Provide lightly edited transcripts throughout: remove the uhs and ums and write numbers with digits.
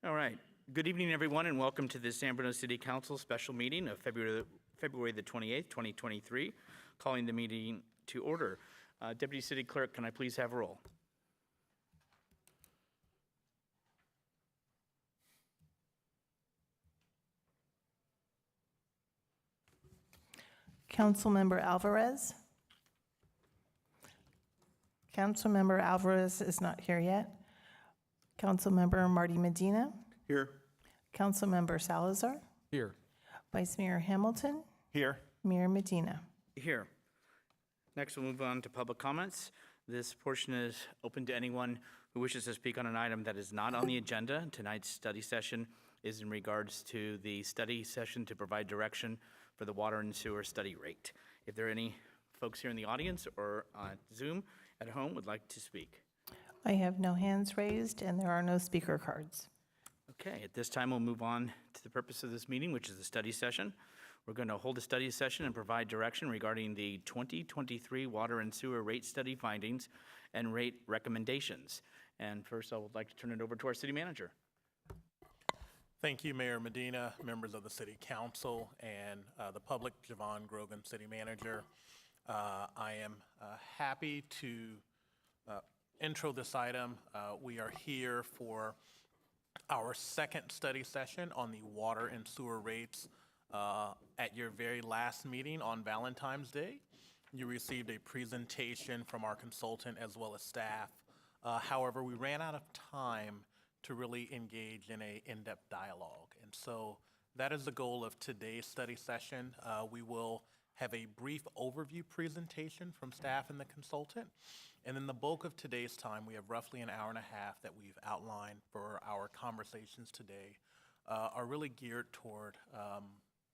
All right. Good evening, everyone, and welcome to the San Bruno City Council special meeting of February the 28th, 2023. Calling the meeting to order. Deputy City Clerk, can I please have a roll? Councilmember Alvarez. Councilmember Alvarez is not here yet. Councilmember Marty Medina. Here. Councilmember Salazar. Here. Vice Mayor Hamilton. Here. Mayor Medina. Here. Next, we'll move on to public comments. This portion is open to anyone who wishes to speak on an item that is not on the agenda. Tonight's study session is in regards to the study session to provide direction for the water and sewer study rate. If there are any folks here in the audience or on Zoom at home would like to speak. I have no hands raised and there are no speaker cards. Okay, at this time we'll move on to the purpose of this meeting, which is the study session. We're going to hold a study session and provide direction regarding the 2023 water and sewer rate study findings and rate recommendations. And first I would like to turn it over to our city manager. Thank you, Mayor Medina, members of the City Council, and the public, Javon Grogan, City Manager. I am happy to intro this item. We are here for our second study session on the water and sewer rates. At your very last meeting on Valentine's Day, you received a presentation from our consultant as well as staff. However, we ran out of time to really engage in an in-depth dialogue. And so that is the goal of today's study session. We will have a brief overview presentation from staff and the consultant. And then the bulk of today's time, we have roughly an hour and a half that we've outlined for our conversations today, are really geared toward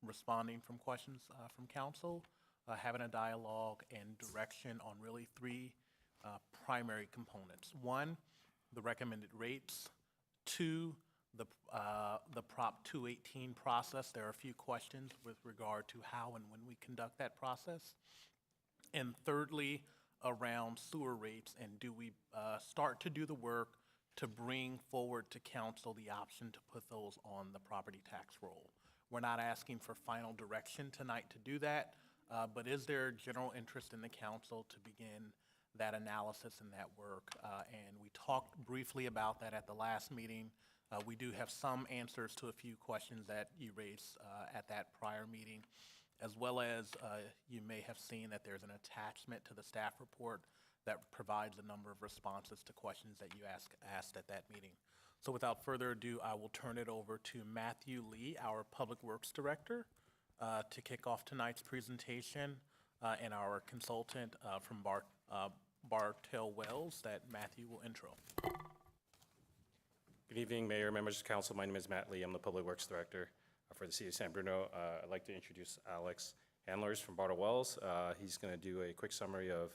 responding from questions from council, having a dialogue and direction on really three primary components. One, the recommended rates. Two, the Prop 218 process. There are a few questions with regard to how and when we conduct that process. And thirdly, around sewer rates, and do we start to do the work to bring forward to council the option to put those on the property tax roll. We're not asking for final direction tonight to do that, but is there general interest in the council to begin that analysis and that work? And we talked briefly about that at the last meeting. We do have some answers to a few questions that you raised at that prior meeting, as well as you may have seen that there's an attachment to the staff report that provides a number of responses to questions that you asked at that meeting. So without further ado, I will turn it over to Matthew Lee, our Public Works Director, to kick off tonight's presentation, and our consultant from Bartell Wells that Matthew will intro. Good evening, Mayor, members of Council. My name is Matt Lee. I'm the Public Works Director for the City of San Bruno. I'd like to introduce Alex Handlers from Bartell Wells. He's going to do a quick summary of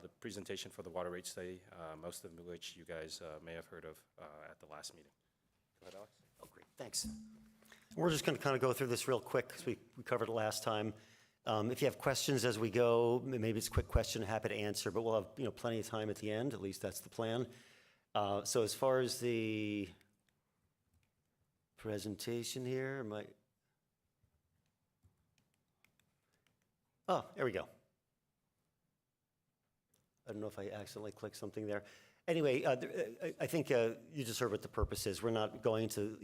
the presentation for the water rate study, most of which you guys may have heard of at the last meeting. Go ahead, Alex. Oh, great, thanks. We're just going to kind of go through this real quick because we covered it last time. If you have questions as we go, maybe it's a quick question, happy to answer, but we'll have plenty of time at the end. At least that's the plan. So as far as the presentation here, oh, there we go. I don't know if I accidentally clicked something there. Anyway, I think you just heard what the purpose is. We're not going to,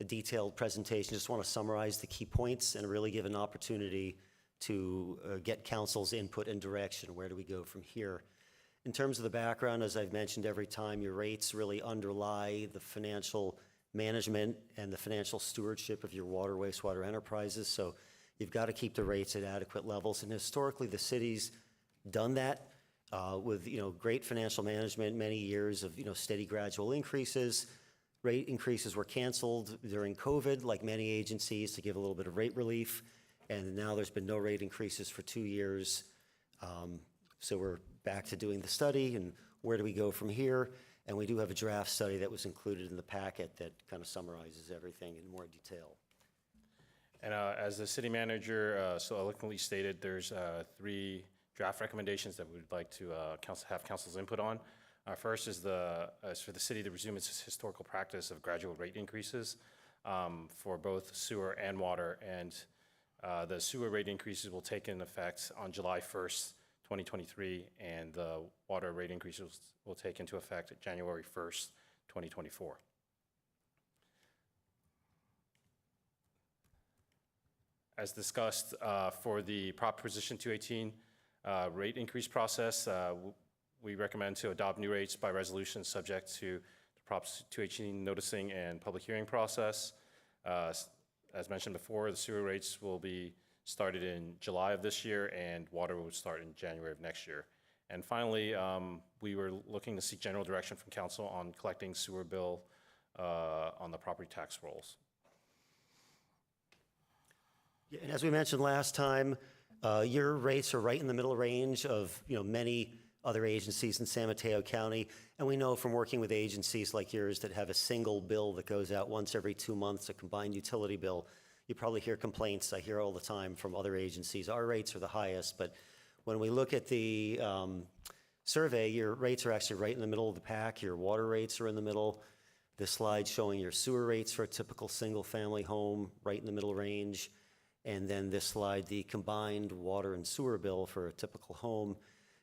a detailed presentation. Just want to summarize the key points and really give an opportunity to get council's input and direction. Where do we go from here? In terms of the background, as I've mentioned every time, your rates really underlie the financial management and the financial stewardship of your water, wastewater enterprises. So you've got to keep the rates at adequate levels. And historically, the city's done that. With great financial management, many years of steady gradual increases. Rate increases were canceled during COVID, like many agencies, to give a little bit of rate relief, and now there's been no rate increases for 2 years. So we're back to doing the study, and where do we go from here? And we do have a draft study that was included in the packet that kind of summarizes everything in more detail. And as the city manager so eloquently stated, there's three draft recommendations that we'd like to have council's input on. First is for the city to resume its historical practice of gradual rate increases for both sewer and water. And the sewer rate increases will take in effect on July 1st, 2023, and the water rate increases will take into effect January 1st, 2024. As discussed, for the Proposition 218 rate increase process, we recommend to adopt new rates by resolution subject to the Prop 218 noticing and public hearing process. As mentioned before, the sewer rates will be started in July of this year, and water will start in January of next year. And finally, we were looking to seek general direction from council on collecting sewer bill on the property tax rolls. Yeah, and as we mentioned last time, your rates are right in the middle range of many other agencies in San Mateo County, and we know from working with agencies like yours that have a single bill that goes out once every 2 months, a combined utility bill. You probably hear complaints, I hear all the time from other agencies, our rates are the highest, but when we look at the survey, your rates are actually right in the middle of the pack, your water rates are in the middle. This slide showing your sewer rates for a typical single-family home, right in the middle range. And then this slide, the combined water and sewer bill for a typical home.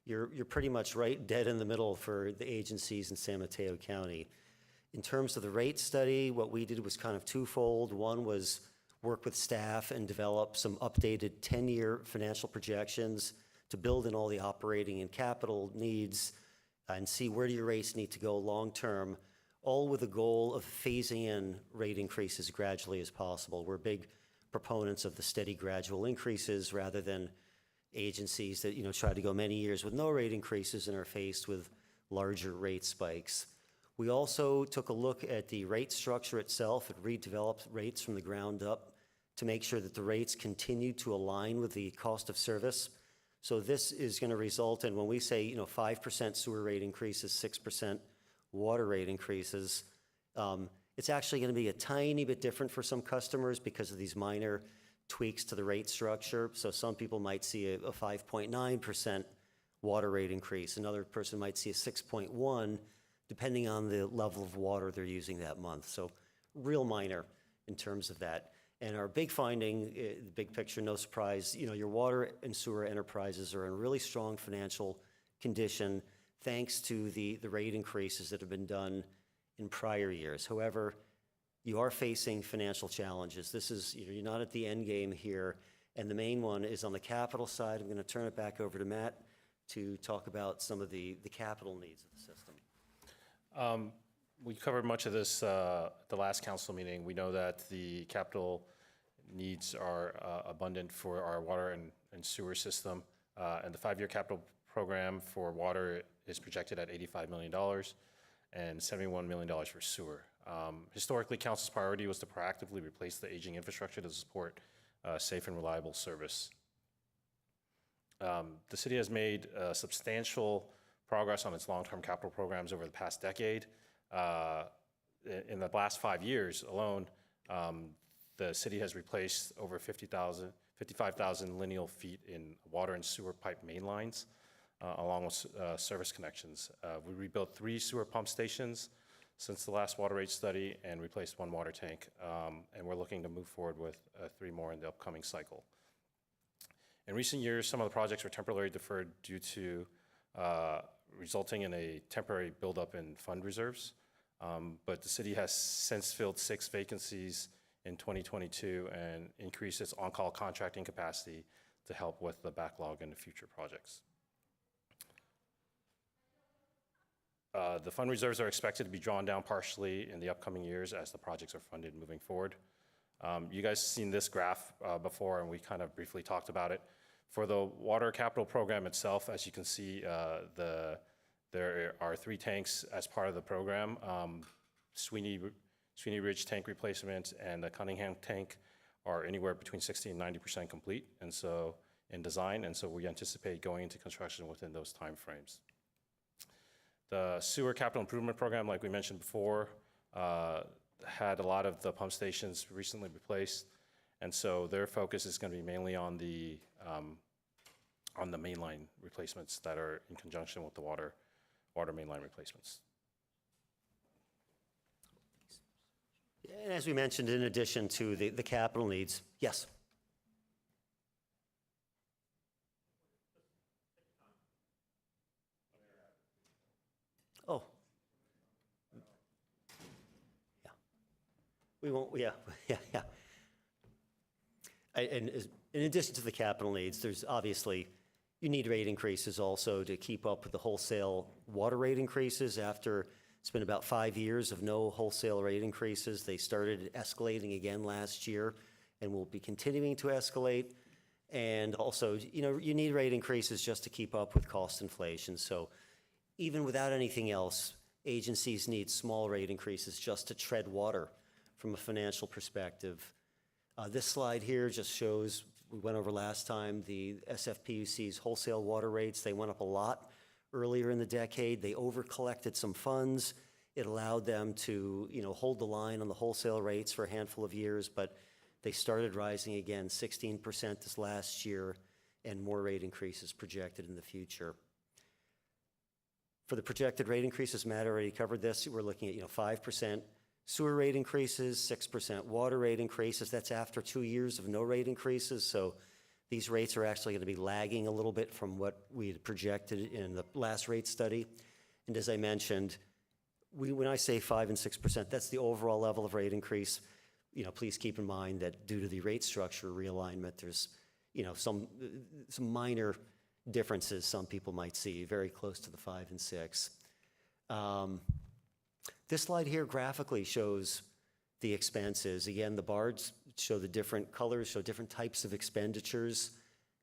You're pretty much right dead in the middle for the agencies in San Mateo County. In terms of the rate study, what we did was kind of twofold. One was work with staff and develop some updated 10-year financial projections to build in all the operating and capital needs and see where do your rates need to go long-term, all with the goal of phasing in rate increases gradually as possible. We're big proponents of the steady gradual increases rather than agencies that try to go many years with no rate increases and are faced with larger rate spikes. We also took a look at the rate structure itself and redeveloped rates from the ground up to make sure that the rates continue to align with the cost of service. So this is going to result in, when we say 5% sewer rate increases, 6% water rate increases, it's actually going to be a tiny bit different for some customers because of these minor tweaks to the rate structure. So some people might see a 5.9% water rate increase. Another person might see a 6.1, depending on the level of water they're using that month. So real minor in terms of that. And our big finding, the big picture, no surprise, your water and sewer enterprises are in really strong financial condition thanks to the rate increases that have been done in prior years. However, you are facing financial challenges. This is, you're not at the end game here, and the main one is on the capital side. I'm going to turn it back over to Matt to talk about some of the capital needs of the system. We covered much of this the last council meeting. We know that the capital needs are abundant for our water and sewer system, and the 5-year capital program for water is projected at $85 million and $71 million for sewer. Historically, council's priority was to proactively replace the aging infrastructure to support safe and reliable service. The city has made substantial progress on its long-term capital programs over the past decade. In the last 5 years alone, the city has replaced over 55,000 lineal feet in water and sewer pipe main lines, along with service connections. We rebuilt 3 sewer pump stations since the last water rate study and replaced 1 water tank, and we're looking to move forward with 3 more in the upcoming cycle. In recent years, some of the projects were temporarily deferred due to resulting in a temporary buildup in fund reserves, but the city has since filled 6 vacancies in 2022 and increased its on-call contracting capacity to help with the backlog in the future projects. The fund reserves are expected to be drawn down partially in the upcoming years as the projects are funded moving forward. You guys have seen this graph before, and we kind of briefly talked about it. For the water capital program itself, as you can see, there are 3 tanks as part of the program. Sweeney Ridge tank replacement and the Cunningham tank are anywhere between 60 and 90% complete, and so in design, and so we anticipate going into construction within those timeframes. The sewer capital improvement program, like we mentioned before, had a lot of the pump stations recently replaced, and so their focus is going to be mainly on the mainline replacements that are in conjunction with the water water main line replacements. And as we mentioned, in addition to the capital needs, yes? Oh. Yeah. We won't, yeah, yeah. In addition to the capital needs, there's obviously, you need rate increases also to keep up with the wholesale water rate increases. After it's been about 5 years of no wholesale rate increases, they started escalating again last year and will be continuing to escalate. And also, you need rate increases just to keep up with cost inflation. So even without anything else, agencies need small rate increases just to tread water from a financial perspective. This slide here just shows, we went over last time, the SFPUC's wholesale water rates. They went up a lot earlier in the decade. They over-collected some funds. It allowed them to, hold the line on the wholesale rates for a handful of years, but they started rising again, 16% this last year, and more rate increases projected in the future. For the projected rate increases, Matt already covered this. We're looking at 5% sewer rate increases, 6% water rate increases. That's after 2 years of no rate increases. So these rates are actually going to be lagging a little bit from what we had projected in the last rate study. And as I mentioned, when I say 5 and 6%, that's the overall level of rate increase. Please keep in mind that due to the rate structure realignment, there's some minor differences some people might see, very close to the 5 and 6. This slide here graphically shows the expenses. Again, the bars show the different colors, show different types of expenditures,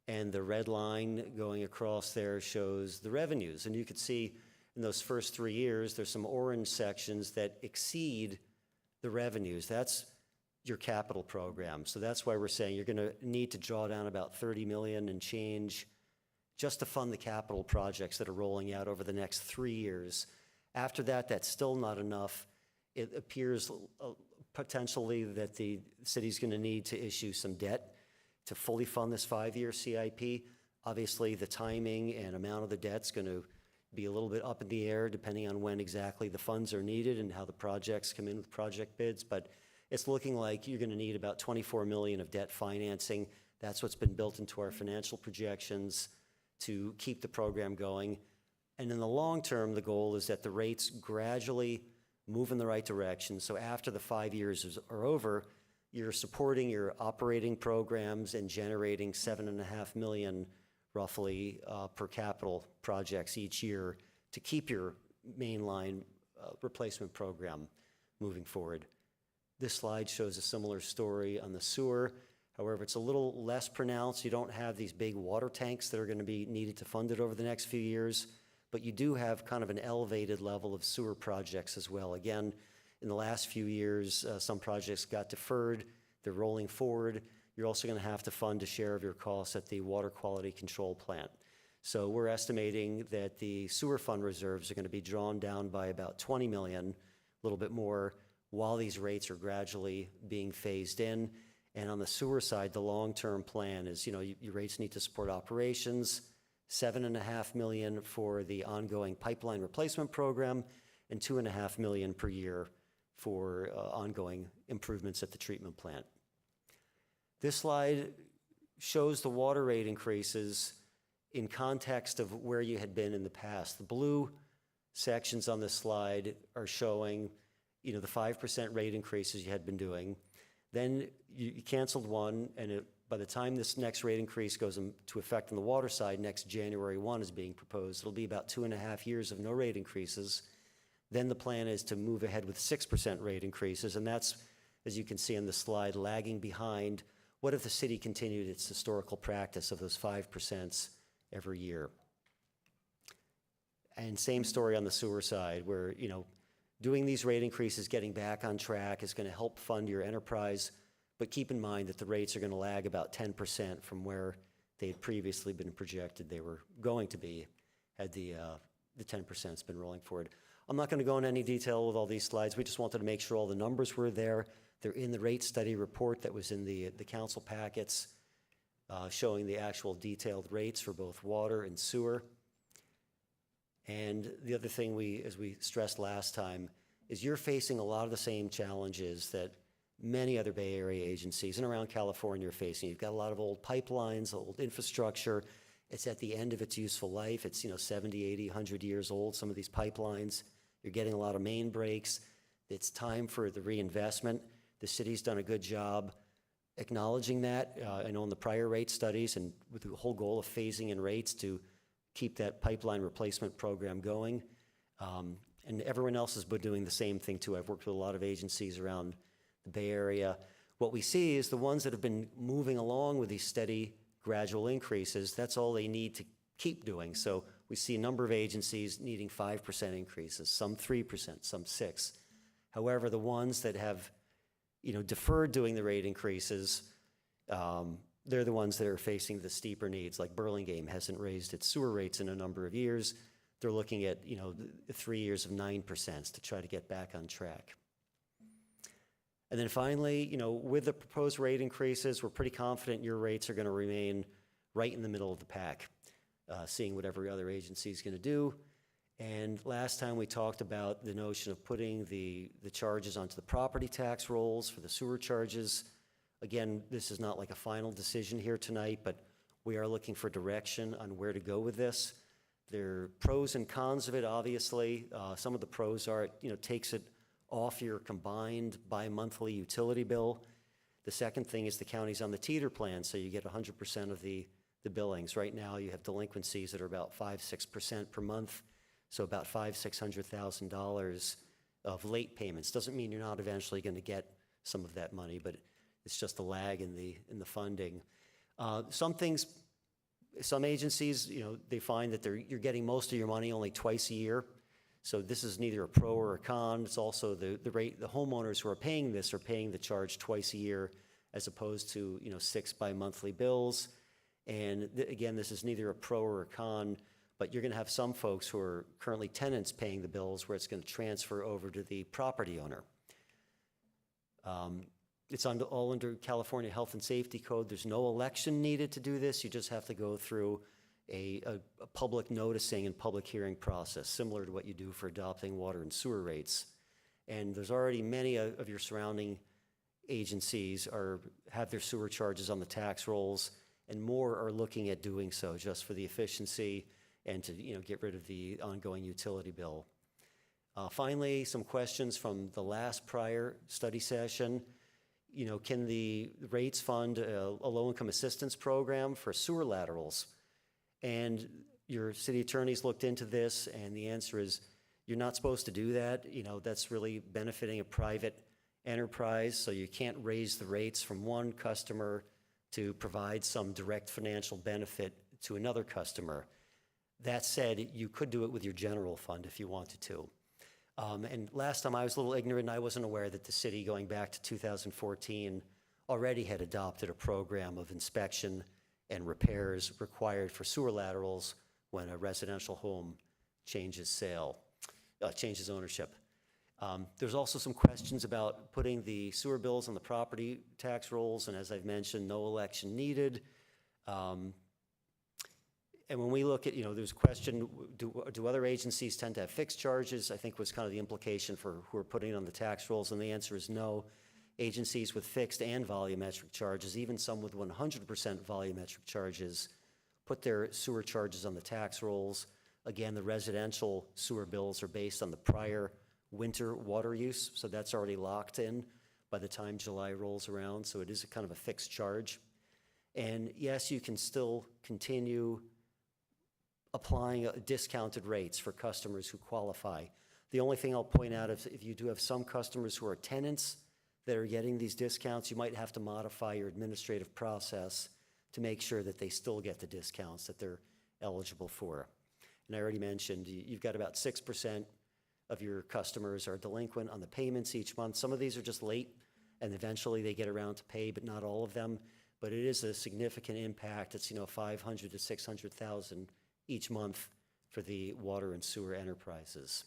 and the red line going across there shows the revenues. And you can see in those first 3 years, there's some orange sections that exceed the revenues. That's your capital program. So that's why we're saying you're going to need to draw down about 30 million and change just to fund the capital projects that are rolling out over the next 3 years. After that, that's still not enough. It appears potentially that the city's going to need to issue some debt to fully fund this 5-year CIP. Obviously, the timing and amount of the debt's going to be a little bit up in the air depending on when exactly the funds are needed and how the projects come in with project bids. But it's looking like you're going to need about 24 million of debt financing. That's what's been built into our financial projections to keep the program going. And in the long term, the goal is that the rates gradually move in the right direction. So after the 5 years are over, you're supporting your operating programs and generating 7.5 million roughly per capital projects each year to keep your mainline replacement program moving forward. This slide shows a similar story on the sewer. However, it's a little less pronounced. You don't have these big water tanks that are going to be needed to fund it over the next few years, but you do have kind of an elevated level of sewer projects as well. Again, in the last few years, some projects got deferred. They're rolling forward. You're also going to have to fund a share of your costs at the water quality control plant. So we're estimating that the sewer fund reserves are going to be drawn down by about 20 million, a little bit more, while these rates are gradually being phased in. And on the sewer side, the long-term plan is, your rates need to support operations, 7.5 million for the ongoing pipeline replacement program, and 2.5 million per year for ongoing improvements at the treatment plant. This slide shows the water rate increases in context of where you had been in the past. The blue sections on this slide are showing, the 5% rate increases you had been doing. Then you canceled one, and by the time this next rate increase goes into effect on the water side, next January 1 is being proposed. It'll be about 2.5 years of no rate increases. Then the plan is to move ahead with 6% rate increases, and that's, as you can see on the slide, lagging behind. What if the city continued its historical practice of those 5% every year? And same story on the sewer side, where, doing these rate increases, getting back on track is going to help fund your enterprise, but keep in mind that the rates are going to lag about 10% from where they had previously been projected they were going to be had the 10% been rolling forward. I'm not going to go into any detail with all these slides. We just wanted to make sure all the numbers were there. They're in the rate study report that was in the council packets, showing the actual detailed rates for both water and sewer. And the other thing as we stressed last time, is you're facing a lot of the same challenges that many other Bay Area agencies and around California are facing. You've got a lot of old pipelines, old infrastructure. It's at the end of its useful life. It's 70, 80, 100 years old, some of these pipelines. You're getting a lot of main breaks. It's time for the reinvestment. The city's done a good job acknowledging that. I know in the prior rate studies and with the whole goal of phasing in rates to keep that pipeline replacement program going. And everyone else has been doing the same thing too. I've worked with a lot of agencies around the Bay Area. What we see is the ones that have been moving along with these steady, gradual increases, that's all they need to keep doing. So we see a number of agencies needing 5% increases, some 3%, some 6%. However, the ones that have deferred doing the rate increases, they're the ones that are facing the steeper needs. Like Burlingame hasn't raised its sewer rates in a number of years. They're looking at 3 years of 9% to try to get back on track. And then finally, with the proposed rate increases, we're pretty confident your rates are going to remain right in the middle of the pack, seeing what every other agency is going to do. And last time we talked about the notion of putting the charges onto the property tax rolls for the sewer charges. Again, this is not like a final decision here tonight, but we are looking for direction on where to go with this. There are pros and cons of it, obviously. Some of the pros are it takes it off your combined bi-monthly utility bill. The second thing is the county's on the teeter plan, so you get 100% of the billings. Right now, you have delinquencies that are about 5-6% per month, so about $600,000 of late payments. Doesn't mean you're not eventually going to get some of that money, but it's just a lag in the funding. Some agencies, they find that you're getting most of your money only twice a year. So this is neither a pro or a con. It's also the homeowners who are paying this are paying the charge twice a year as opposed to 6 bi-monthly bills. And again, this is neither a pro or a con, but you're going to have some folks who are currently tenants paying the bills where it's going to transfer over to the property owner. It's all under California Health and Safety Code. There's no election needed to do this. You just have to go through a public noticing and public hearing process, similar to what you do for adopting water and sewer rates. And there's already many of your surrounding agencies have their sewer charges on the tax rolls, and more are looking at doing so just for the efficiency and to get rid of the ongoing utility bill. Finally, some questions from the last prior study session. Can the rates fund a low-income assistance program for sewer laterals? And your city attorneys looked into this, and the answer is you're not supposed to do that. That's really benefiting a private enterprise, so you can't raise the rates from one customer to provide some direct financial benefit to another customer. That said, you could do it with your general fund if you wanted to. And last time I was a little ignorant, and I wasn't aware that the city, going back to 2014, already had adopted a program of inspection and repairs required for sewer laterals when a residential home changes ownership. There's also some questions about putting the sewer bills on the property tax rolls, and as I've mentioned, no election needed. And when we look at, there's a question, do other agencies tend to have fixed charges? I think was kind of the implication for who are putting it on the tax rolls, and the answer is no. Agencies with fixed and volumetric charges, even some with 100% volumetric charges, put their sewer charges on the tax rolls. Again, the residential sewer bills are based on the prior winter water use, so that's already locked in by the time July rolls around, so it is a kind of a fixed charge. And yes, you can still continue applying discounted rates for customers who qualify. The only thing I'll point out is if you do have some customers who are tenants that are getting these discounts, you might have to modify your administrative process to make sure that they still get the discounts that they're eligible for. And I already mentioned, you've got about 6% of your customers are delinquent on the payments each month. Some of these are just late, and eventually they get around to pay, but not all of them. But it is a significant impact. It's $500,000 to $600,000 each month for the water and sewer enterprises.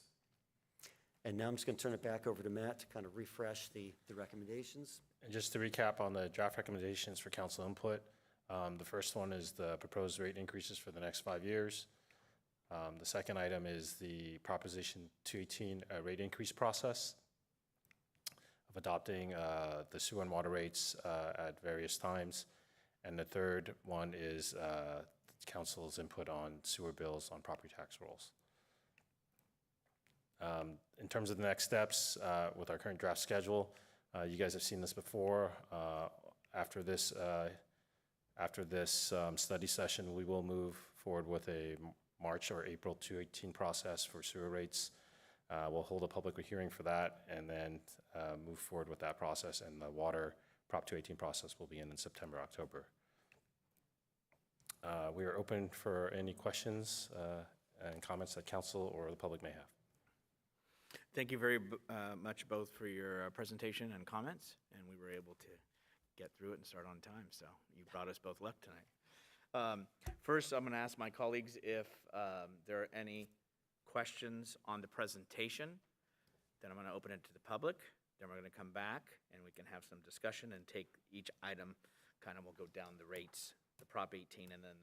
And now I'm just going to turn it back over to Matt to kind of refresh the recommendations. And just to recap on the draft recommendations for council input, the first one is the proposed rate increases for the next 5 years. The second item is the Proposition 218 rate increase process of adopting the sewer and water rates at various times. And the third one is council's input on sewer bills on property tax rolls. In terms of the next steps with our current draft schedule, you guys have seen this before. After this study session, we will move forward with a March or April 218 process for sewer rates. We'll hold a public hearing for that and then move forward with that process. And the water Prop 218 process will begin in September, October. We are open for any questions and comments that council or the public may have. Thank you very much both for your presentation and comments, and we were able to get through it and start on time, so you brought us both luck tonight. First, I'm going to ask my colleagues if there are any questions on the presentation. Then I'm going to open it to the public. Then we're going to come back, and we can have some discussion and take each item, kind of we'll go down the rates, the Prop 18, and then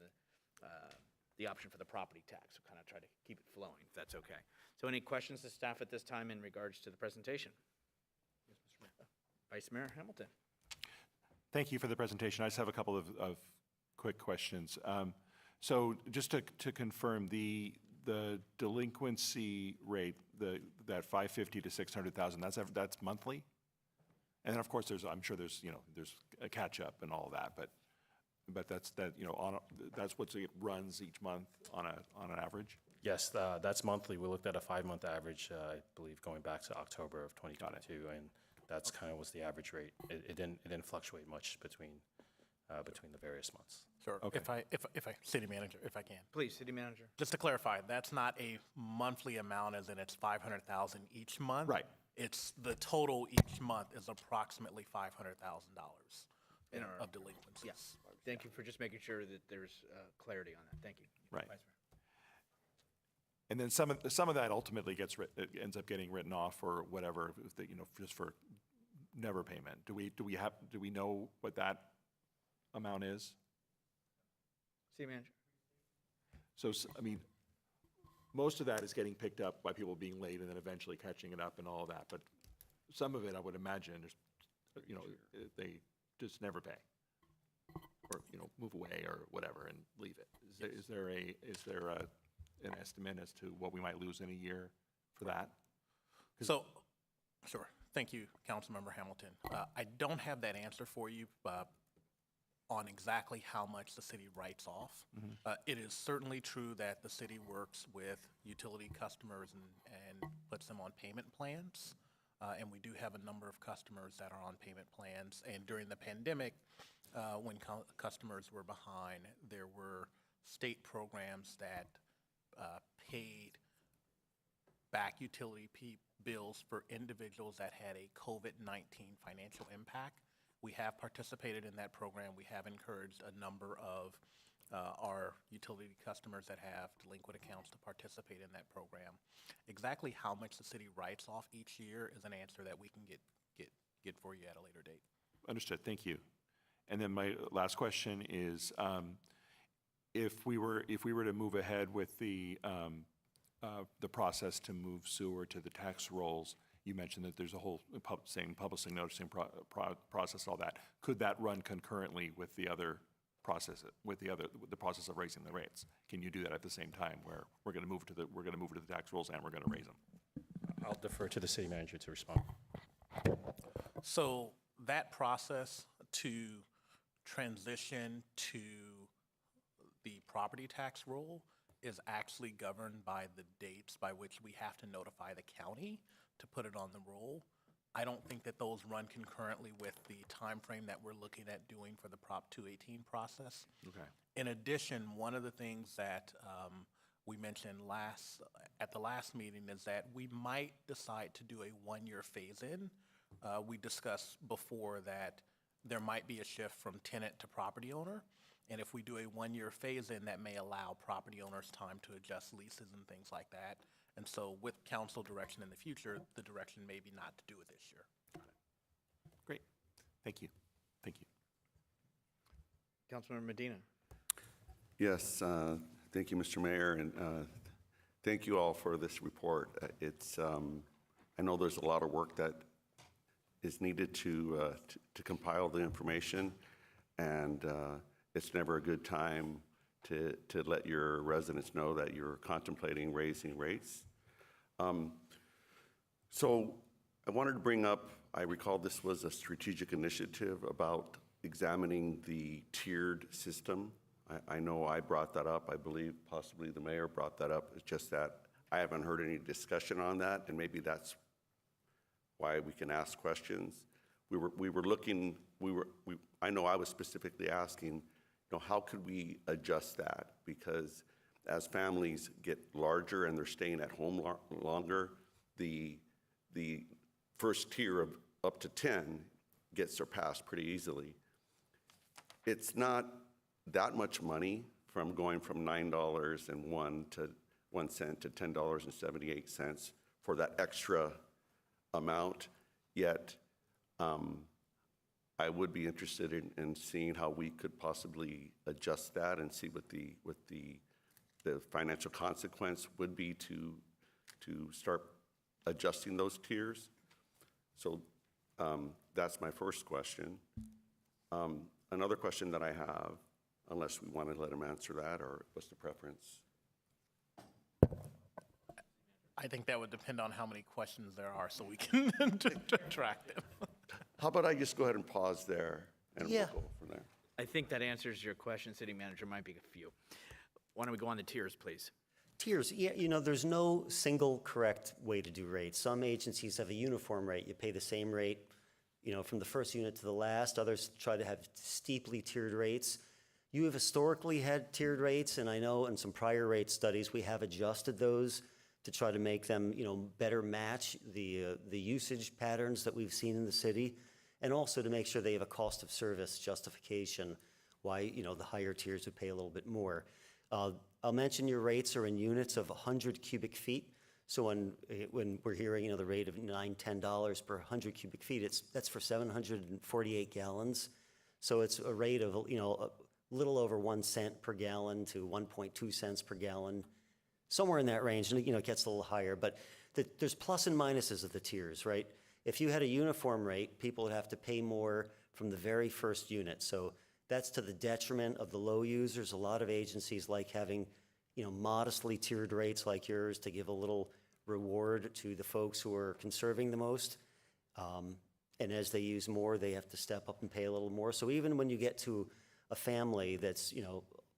the option for the property tax. We'll kind of try to keep it flowing, if that's okay. So any questions to staff at this time in regards to the presentation? Yes, Mr. Mayor. Vice Mayor Hamilton. Thank you for the presentation. I just have a couple of quick questions. So just to confirm, the delinquency rate, that 550 to 600,000, that's monthly? And then of course I'm sure there's a catch up and all of that, but that's that's what it runs each month on an average? Yes, that's monthly. We looked at a 5-month average, I believe, going back to October of 2022, and that's kind of was the average rate. It didn't fluctuate much between the various months. Sure. Okay. If I, City Manager, if I can. Please, City Manager. Just to clarify, that's not a monthly amount as in it's 500,000 each month. Right. It's the total each month is approximately $500,000 of delinquencies. Yes. Thank you for just making sure that there's clarity on that. Thank you. Right. Vice Mayor. And then some of that ultimately ends up getting written off or whatever, just for never payment. Do we know what that amount is? City Manager. So, I mean, most of that is getting picked up by people being late and then eventually catching it up and all of that. But some of it, I would imagine, they just never pay, or move away or whatever and leave it. Is there an estimate as to what we might lose in a year for that? So, sure. Thank you, Councilmember Hamilton. I don't have that answer for you on exactly how much the city writes off. It is certainly true that the city works with utility customers and puts them on payment plans. And we do have a number of customers that are on payment plans. And during the pandemic, when customers were behind, there were state programs that paid back utility bills for individuals that had a COVID-19 financial impact. We have participated in that program. We have encouraged a number of our utility customers that have delinquent accounts to participate in that program. Exactly how much the city writes off each year is an answer that we can get for you at a later date. Understood. Thank you. And then my last question is, if we were to move ahead with the process to move sewer to the tax rolls, you mentioned that there's a whole publishing, noticing process, all that. Could that run concurrently with the other process, the process of raising the rates? Can you do that at the same time, where we're going to move to the tax rolls and we're going to raise them? I'll defer to the city manager to respond. So that process to transition to the property tax roll is actually governed by the dates by which we have to notify the county to put it on the roll. I don't think that those run concurrently with the time frame that we're looking at doing for the Prop 218 process. Okay. In addition, one of the things that we mentioned at the last meeting is that we might decide to do a 1-year phase-in. We discussed before that there might be a shift from tenant to property owner. And if we do a 1-year phase-in, that may allow property owners time to adjust leases and things like that. And so with council direction in the future, the direction may be not to do it this year. Got it. Great. Thank you. Thank you. Councilmember Medina. Yes, thank you, Mr. Mayor, and Thank you all for this report. I know there's a lot of work that is needed to compile the information, and it's never a good time to let your residents know that you're contemplating raising rates. So I wanted to bring up, I recall this was a strategic initiative about examining the tiered system. I know I brought that up. I believe possibly the mayor brought that up. It's just that I haven't heard any discussion on that, and maybe that's why we can ask questions. We were looking, I know I was specifically asking, how could we adjust that? Because as families get larger and they're staying at home longer, the first tier of up to 10 gets surpassed pretty easily. It's not that much money from going from $9.01 to 1 cent to $10.78 for that extra amount, yet I would be interested in seeing how we could possibly adjust that and see what the financial consequence would be to start adjusting those tiers. So that's my first question. Another question that I have, unless we want to let him answer that, or what's the preference? I think that would depend on how many questions there are so we can track them. How about I just go ahead and pause there and Yeah. we'll go from there? I think that answers your question, City Manager. Might be a few. Why don't we go on to tiers, please? Tiers, yeah, there's no single correct way to do rates. Some agencies have a uniform rate. You pay the same rate, from the first unit to the last. Others try to have steeply tiered rates. You have historically had tiered rates, and I know in some prior rate studies, we have adjusted those to try to make them, better match the usage patterns that we've seen in the city, and also to make sure they have a cost of service justification, why, the higher tiers would pay a little bit more. I'll mention your rates are in units of 100 cubic feet. So when we're hearing, the rate of $9, $10 per 100 cubic feet, that's for 748 gallons. So it's a rate of, a little over 1 cent per gallon to 1.2 cents per gallon, somewhere in that range. And, it gets a little higher. But there's plus and minuses of the tiers, right? If you had a uniform rate, people would have to pay more from the very first unit. So that's to the detriment of the low users. A lot of agencies like having, modestly tiered rates like yours to give a little reward to the folks who are conserving the most. And as they use more, they have to step up and pay a little more. So even when you get to a family that's,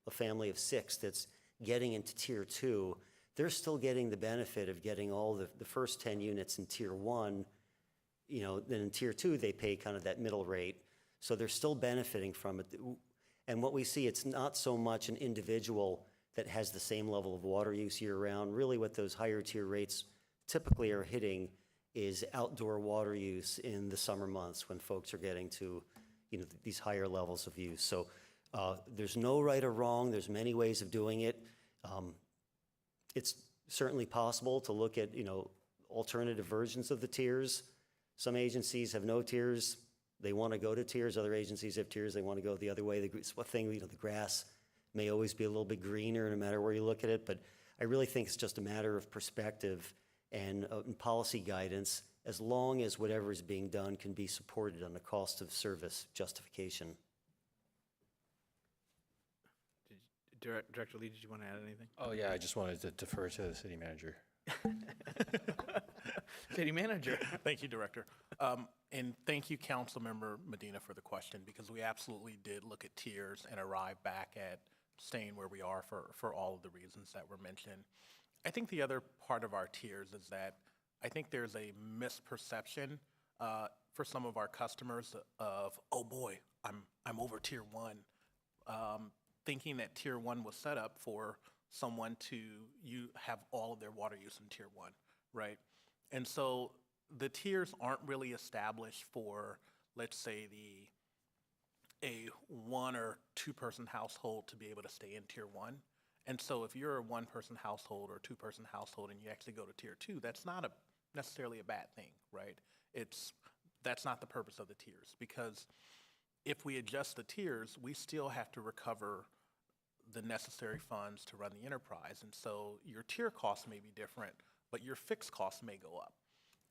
a family of 6 that's getting into tier 2, they're still getting the benefit of getting all the first 10 units in tier 1. Then in tier 2, they pay kind of that middle rate. So they're still benefiting from it. And what we see, it's not so much an individual that has the same level of water use year round. Really what those higher tier rates typically are hitting is outdoor water use in the summer months when folks are getting to, these higher levels of use. So there's no right or wrong. There's many ways of doing it. It's certainly possible to look at, alternative versions of the tiers. Some agencies have no tiers. They want to go to tiers. Other agencies have tiers. They want to go the other way. The grass may always be a little bit greener no matter where you look at it. But I really think it's just a matter of perspective and policy guidance, as long as whatever is being done can be supported on the cost of service justification. Director Lee, did you want to add anything? Oh, yeah, I just wanted to defer to the city manager. City Manager. Thank you, Director. And thank you, Councilmember Medina, for the question, because we absolutely did look at tiers and arrive back at staying where we are for all of the reasons that were mentioned. I think the other part of our tiers is that I think there's a misperception for some of our customers of, oh boy, I'm over tier 1, thinking that tier 1 was set up for someone to have all of their water use in tier 1, right? And so the tiers aren't really established for, let's say, a 1 or 2 person household to be able to stay in tier 1. And so if you're a 1 person household or 2 person household and you actually go to tier 2, that's not necessarily a bad thing, right? That's not the purpose of the tiers, because if we adjust the tiers, we still have to recover the necessary funds to run the enterprise. And so your tier costs may be different, but your fixed costs may go up.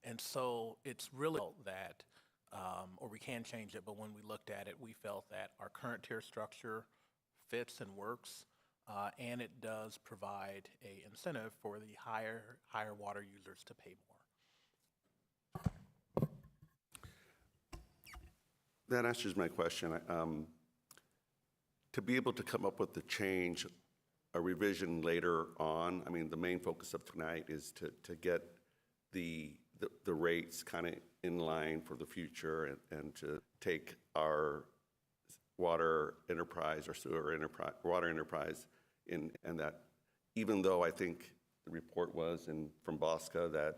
And so it's really that, or we can change it, but when we looked at it, we felt that our current tier structure fits and works, and it does provide a incentive for the higher water users to pay more. That answers my question. To be able to come up with the change, a revision later on, I mean, the main focus of tonight is to get the rates kind of in line for the future and to take our water enterprise or sewer enterprise, water enterprise in, and that even though I think the report was from Bosca that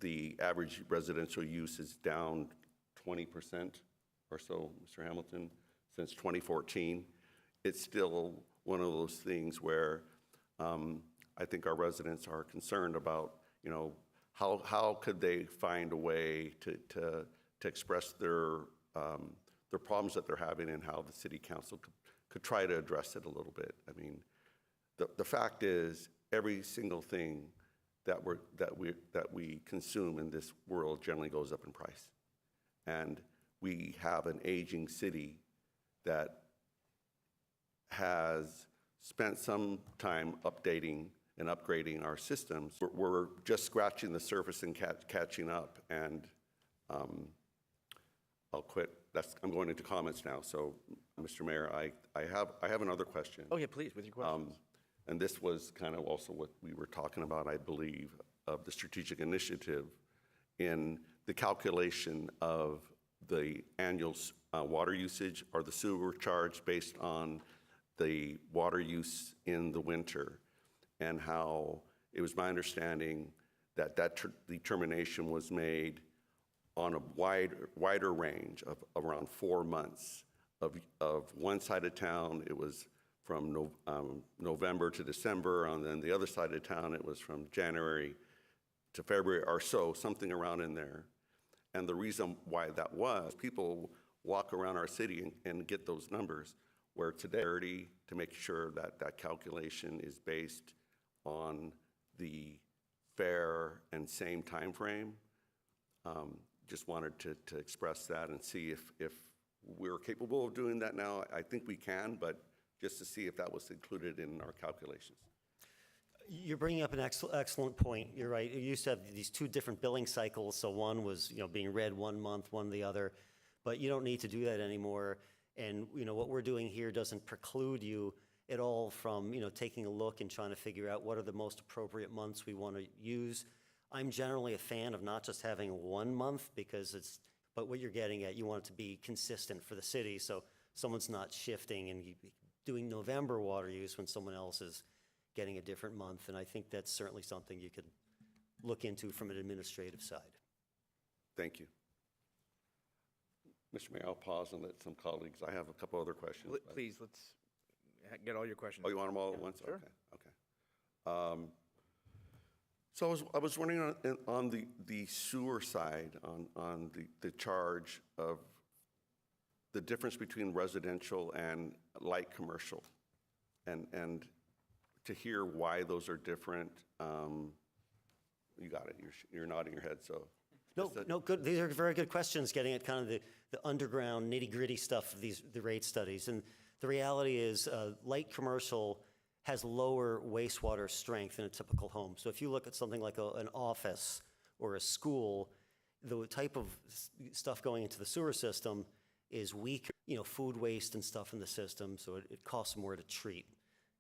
the average residential use is down 20% or so, Mr. Hamilton, since 2014, it's still one of those things where I think our residents are concerned about, you know, how could they find a way to express their problems that they're having and how the city council could try to address it a little bit. I mean, the fact is every single thing that we consume in this world generally goes up in price. And we have an aging city that has spent some time updating and upgrading our systems. We're just scratching the surface and catching up, and I'll quit. I'm going into comments now. So, Mr. Mayor, I have another question. Oh, yeah, please, with your questions. And this was kind of also what we were talking about, I believe, of the strategic initiative in the calculation of the annual water usage or the sewer charge based on the water use in the winter, and how it was my understanding that determination was made on a wider range of around 4 months. Of one side of town, it was from November to December, and then the other side of town, it was from January to February or so, something around in there. And the reason why that was, people walk around our city and get those numbers, where today, to make sure that that calculation is based on the fair and same time frame. Just wanted to express that and see if we're capable of doing that now. I think we can, but just to see if that was included in our calculations. You're bringing up an excellent point. You're right. You used to have these two different billing cycles. So one was, being read 1 month, one the other, but you don't need to do that anymore. And, what we're doing here doesn't preclude you at all from, taking a look and trying to figure out what are the most appropriate months we want to use. I'm generally a fan of not just having 1 month but what you're getting at, you want it to be consistent for the city. So someone's not shifting and doing November water use when someone else is getting a different month. And I think that's certainly something you could look into from an administrative side. Thank you. Mr. Mayor, I'll pause and let some colleagues, I have a couple other questions. Please, let's get all your questions. Oh, you want them all at once? Sure. Okay. So I was wondering on the sewer side, on the charge of the difference between residential and light commercial, and to hear why those are different. You got it. You're nodding your head. So no, good. These are very good questions. Getting at kind of the underground nitty-gritty stuff of the rate studies, and the reality is, light commercial has lower wastewater strength than a typical home. So if you look at something like an office or a school, the type of stuff going into the sewer system is weaker, food waste and stuff in the system, so it costs more to treat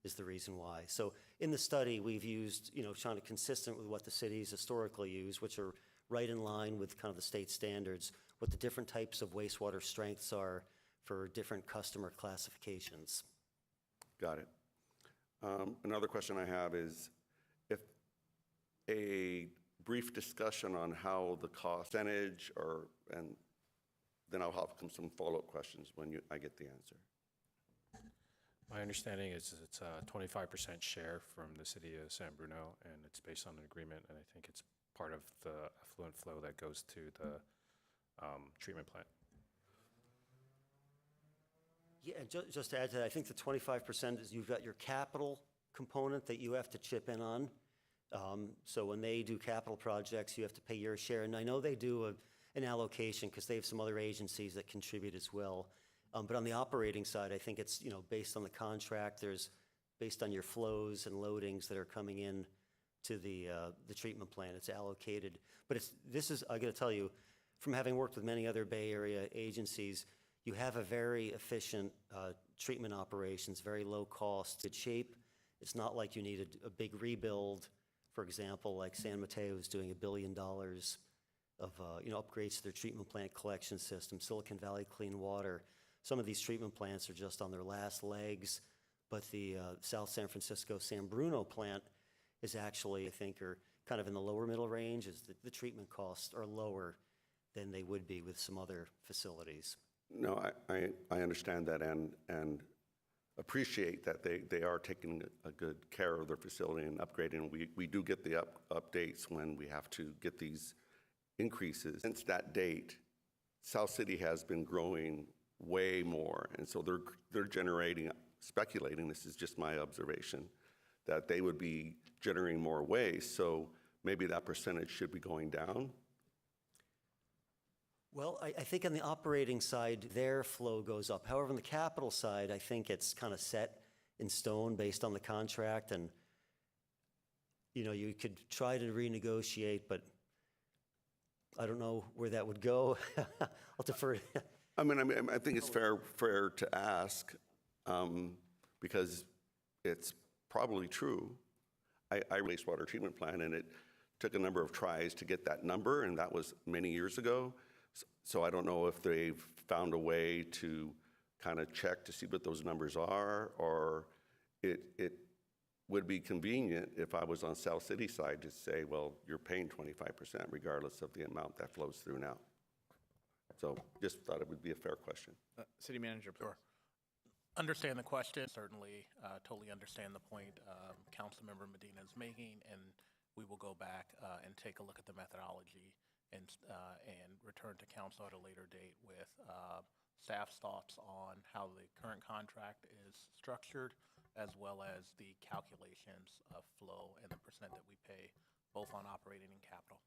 is the reason why. So in the study, we've used, trying to consistent with what the cities historically use, which are right in line with kind of the state standards, what the different types of wastewater strengths are for different customer classifications. got it. Another question I have is if a brief discussion on how the cost percentage and then I'll have some follow-up questions when I get the answer. My understanding is it's a 25% share from the city of San Bruno, and it's based on an agreement, and I think it's part of the effluent flow that goes to the treatment plant. Yeah, and just to add to that, I think the 25% is you've got your capital component that you have to chip in on. So when they do capital projects, you have to pay your share. And I know they do an allocation because they have some other agencies that contribute as well. But on the operating side, I think it's, based on the contract, based on your flows and loadings that are coming in to the treatment plant, it's allocated. But I got to tell you, from having worked with many other Bay Area agencies, you have a very efficient treatment operations, very low cost, good shape. It's not like you need a big rebuild, for example, like San Mateo is doing $1 billion of upgrades to their treatment plant collection system, Silicon Valley Clean Water. Some of these treatment plants are just on their last legs, but the South San Francisco San Bruno plant is actually, I think, are kind of in the lower middle range, as the treatment costs are lower than they would be with some other facilities. No, I understand that and appreciate that they are taking a good care of their facility and upgrading. We do get the updates when we have to get these increases. Since that date, South City has been growing way more, and so they're speculating, this is just my observation, that they would be generating more waste, so maybe that percentage should be going down. Well, I think on the operating side, their flow goes up. However, on the capital side, I think it's kind of set in stone based on the contract, and, you could try to renegotiate, but I don't know where that would go. I'll defer. I think it's fair to ask, because it's probably true. I wastewater treatment plant, and it took a number of tries to get that number, and that was many years ago. So I don't know if they've found a way to kind of check to see what those numbers are, or it would be convenient if I was on South City side to say, well, you're paying 25% regardless of the amount that flows through now. So just thought it would be a fair question. City Manager, please. Understand the question, certainly totally understand the point Councilmember Medina is making, and we will go back and take a look at the methodology and return to council at a later date with staff's thoughts on how the current contract is structured, as well as the calculations of flow and the percent that we pay, both on operating and capital.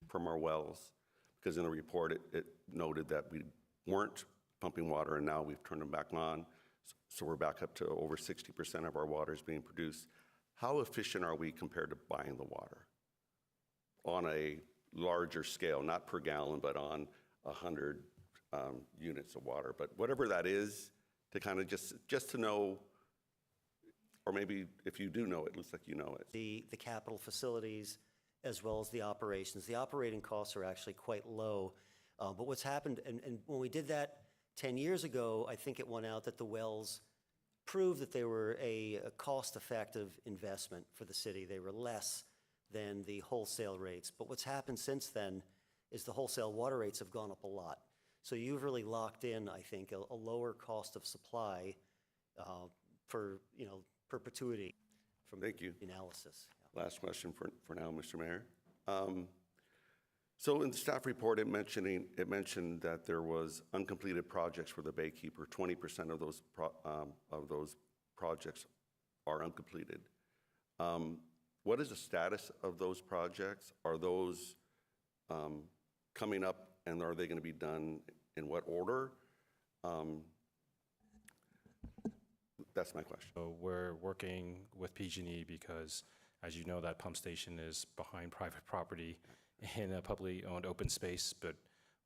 From our wells, because in the report it noted that we weren't pumping water, and now we've turned them back on, so we're back up to over 60% of our water is being produced. How efficient are we compared to buying the water on a larger scale, not per gallon, but on 100 units of water? But whatever that is, to kind of just to know, or maybe if you do know it, looks like you know it. The capital facilities as well as the operations. The operating costs are actually quite low. But what's happened, and when we did that 10 years ago, I think it went out that the wells proved that they were a cost-effective investment for the city. They were less than the wholesale rates. But what's happened since then is the wholesale water rates have gone up a lot. So you've really locked in, I think, a lower cost of supply for perpetuity from Thank you. analysis. Last question for now, Mr. Mayor. So in the staff report, it mentioned that there was uncompleted projects for the Baykeeper. 20% of those projects are uncompleted. What is the status of those projects? Are those coming up, and are they going to be done in what order? That's my question. So we're working with PG&E because, as you know, that pump station is behind private property in a publicly owned open space, but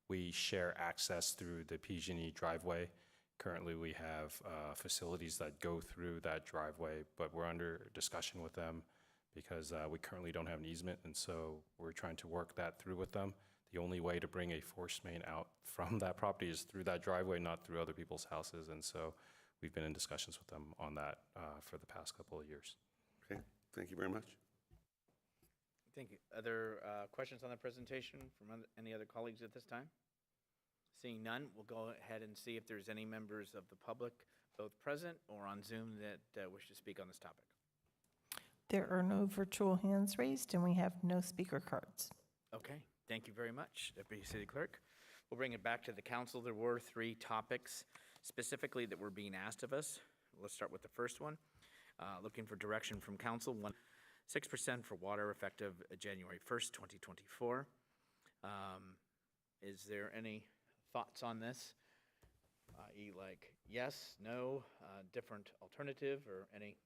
we share access through the PG&E driveway. Currently, we have facilities that go through that driveway, but we're under discussion with them because we currently don't have an easement, and so we're trying to work that through with them. The only way to bring a force main out from that property is through that driveway, not through other people's houses, and so we've been in discussions with them on that for the past couple of years. Okay, thank you very much. Thank you. Other questions on the presentation from any other colleagues at this time? Seeing none, we'll go ahead and see if there's any members of the public, both present or on Zoom, that wish to speak on this topic. There are no virtual hands raised, and we have no speaker cards. Okay, thank you very much, Deputy City Clerk. We'll bring it back to the council. There were 3 topics specifically that were being asked of us. Let's start with the first one. Looking for direction from council. 6% for water effective January 1st, 2024. Is there any thoughts on this? I.e. like yes, no, different alternative, or any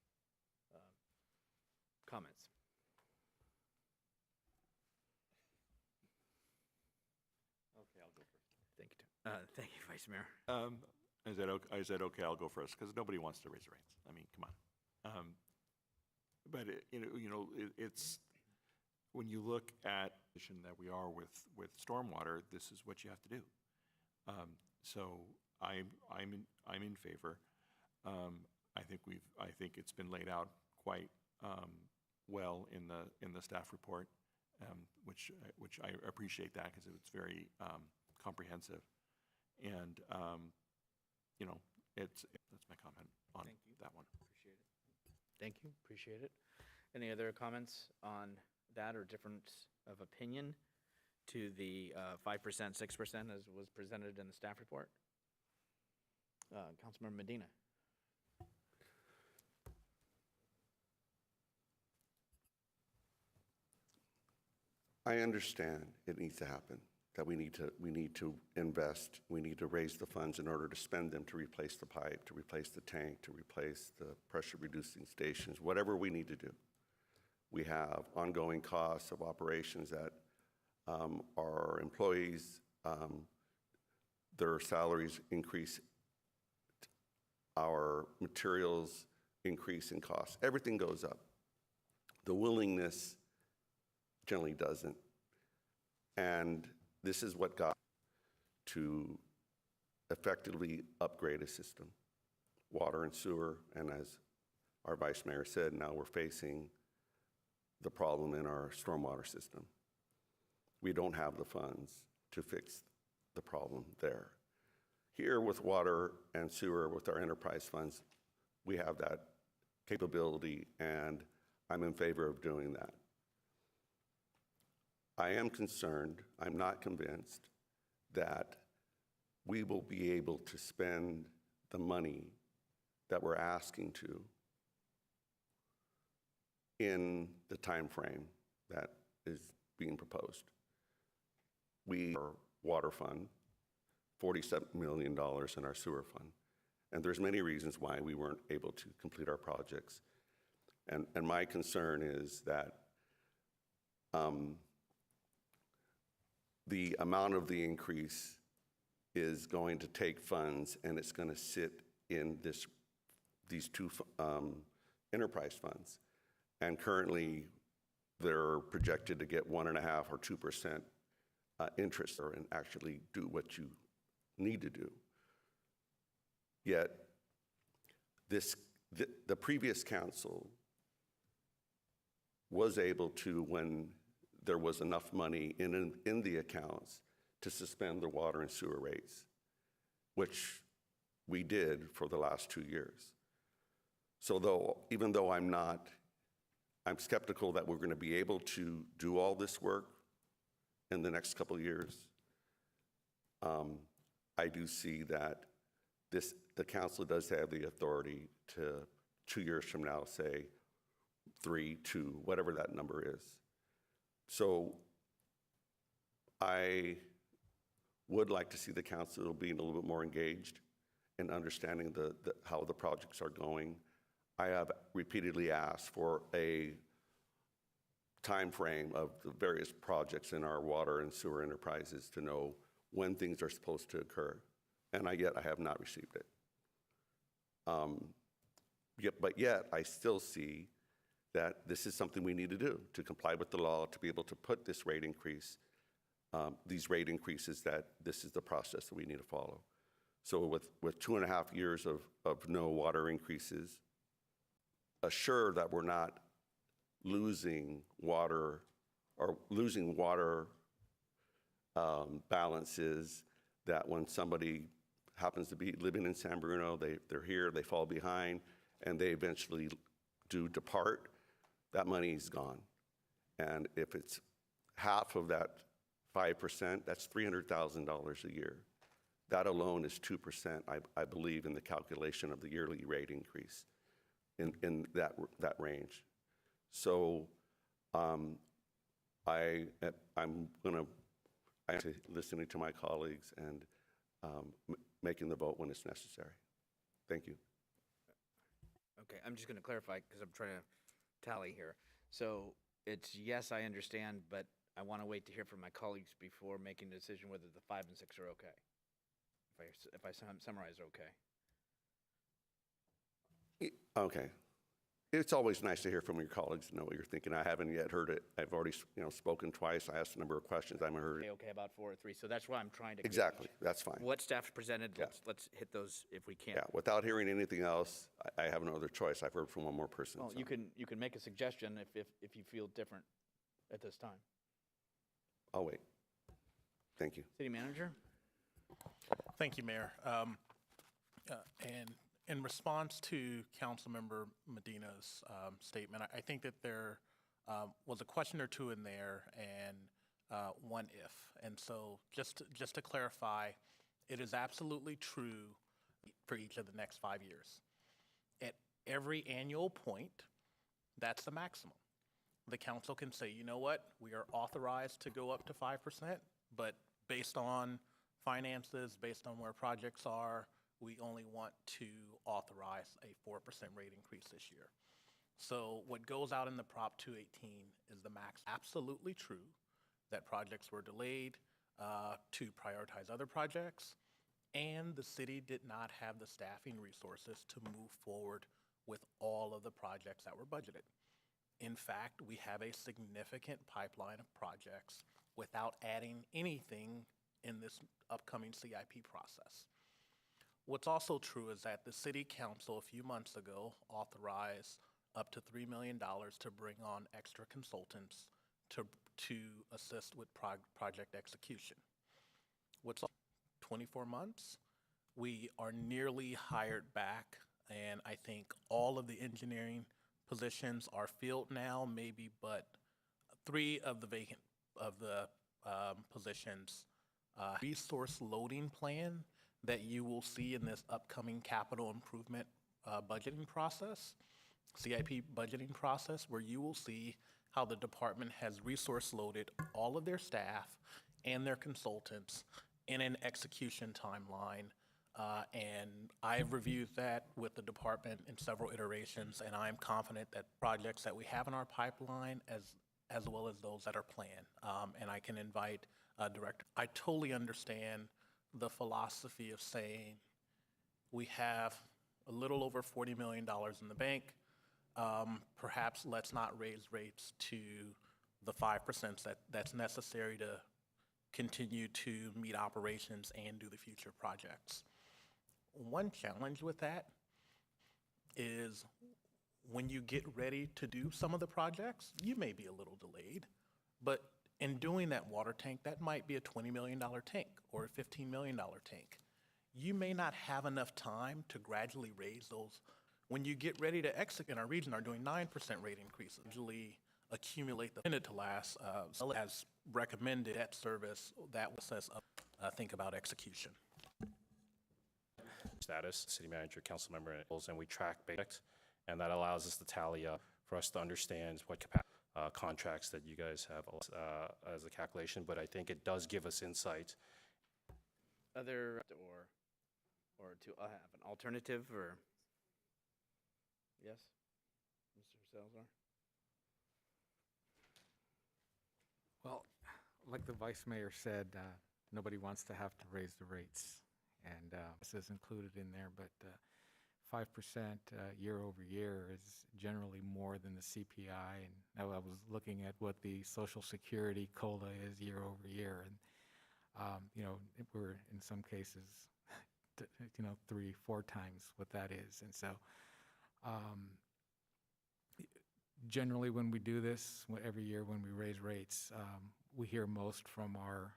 comments? Okay, I'll go first. Thank you. Thank you, Vice Mayor. I said, okay, I'll go first, because nobody wants to raise the rates. I mean, come on. But, it's, when you look at the position that we are with stormwater, this is what you have to do. So I'm in favor. I think it's been laid out quite well in the staff report, which I appreciate that, because it's very comprehensive. And that's my comment on Thank you. that one. Appreciate it. Thank you, appreciate it. Any other comments on that or difference of opinion to the 5%, 6% as was presented in the staff report? Councilmember Medina. I understand it needs to happen, that we need to invest, we need to raise the funds in order to spend them to replace the pipe, to replace the tank, to replace the pressure reducing stations, whatever we need to do. We have ongoing costs of operations that our employees, their salaries increase, our materials increase in cost. Everything goes up. The willingness generally doesn't. And this is what got to effectively upgrade a system, water and sewer, and as our Vice Mayor said, now we're facing the problem in our stormwater system. We don't have the funds to fix the problem there. Here with water and sewer, with our enterprise funds, we have that capability, and I'm in favor of doing that. I am concerned, I'm not convinced, that we will be able to spend the money that we're asking to in the time frame that is being proposed. Our water fund, $47 million in our sewer fund, and there's many reasons why we weren't able to complete our projects. And my concern is that the amount of the increase is going to take funds, and it's going to sit in these 2 enterprise funds. And currently, they're projected to get 1.5 or 2% interest and actually do what you need to do. Yet, the previous council was able to, when there was enough money in the accounts, to suspend the water and sewer rates, which we did for the last 2 years. So even though I'm skeptical that we're going to be able to do all this work in the next couple of years, I do see that the council does have the authority to 2 years from now say 3, 2, whatever that number is. So I would like to see the council being a little bit more engaged in understanding how the projects are going. I have repeatedly asked for a time frame of the various projects in our water and sewer enterprises to know when things are supposed to occur, and yet I have not received it. But yet I still see that this is something we need to do to comply with the law, to be able to put this rate increase, these rate increases, that this is the process that we need to follow. So with 2.5 years of no water increases, assure that we're not losing water or losing water balances, that when somebody happens to be living in San Bruno, they're here, they fall behind, and they eventually do depart, that money is gone. And if it's half of that 5%, that's $300,000 a year. That alone is 2%, I believe, in the calculation of the yearly rate increase in that range. So I'm listening to my colleagues and making the vote when it's necessary. Thank you. Okay, I'm just going to clarify because I'm trying to tally here. So it's yes, I understand, but I want to wait to hear from my colleagues before making a decision whether the 5 and 6 are okay. If I summarize okay. Okay. It's always nice to hear from your colleagues to know what you're thinking. I haven't yet heard it. I've already, spoken twice. I asked a number of questions. I haven't heard it. Okay about 4 or 3. So that's why I'm trying to gauge Exactly. That's fine. what staff presented. Yeah. Let's hit those if we can. Yeah, without hearing anything else, I have no other choice. I've heard from one more person. Well, so. you can make a suggestion if you feel different at this time. I'll wait. Thank you. City Manager? Thank you, Mayor. And in response to Councilmember Medina's statement, I think that there was a question or two in there and one if. And so just to clarify, it is absolutely true for each of the next 5 years. At every annual point, that's the maximum. The council can say, you know what, we are authorized to go up to 5%, but based on finances, based on where projects are, we only want to authorize a 4% rate increase this year. So what goes out in the Prop 218 is the max. Absolutely true that projects were delayed to prioritize other projects, and the city did not have the staffing resources to move forward with all of the projects that were budgeted. In fact, we have a significant pipeline of projects without adding anything in this upcoming CIP process. What's also true is that the City Council a few months ago authorized up to $3 million to bring on extra consultants to assist with project execution. What's 24 months? We are nearly hired back, and I think all of the engineering positions are filled now, maybe, but 3 of the vacant positions. Resource loading plan that you will see in this upcoming capital improvement budgeting process, CIP budgeting process, where you will see how the department has resource loaded all of their staff and their consultants in an execution timeline. And I've reviewed that with the department in several iterations, and I'm confident that projects that we have in our pipeline as well as those that are planned. And I can invite Director. I totally understand the philosophy of saying we have a little over $40 million in the bank. Perhaps let's not raise rates to the 5% that's necessary to continue to meet operations and do the future projects. One challenge with that is when you get ready to do some of the projects, you may be a little delayed, but in doing that water tank, that might be a $20 million tank or a $15 million tank. You may not have enough time to gradually raise those. When you get ready to execute, in our region are doing 9% rate increases, usually accumulate the minute to last as recommended debt service that will assess think about execution. Status, city manager, council member, and we track basics, and that allows us to tally up for us to understand what contracts that you guys have as a calculation, but I think it does give us insight. Other or to have an alternative or yes, Mr. Salazar? Well, like the vice mayor said, nobody wants to have to raise the rates, and this is included in there, but 5% year over year is generally more than the CPI, and I was looking at what the Social Security COLA is year over year, and we're in some cases 3-4 times what that is. And so generally when we do this, every year when we raise rates, we hear most from our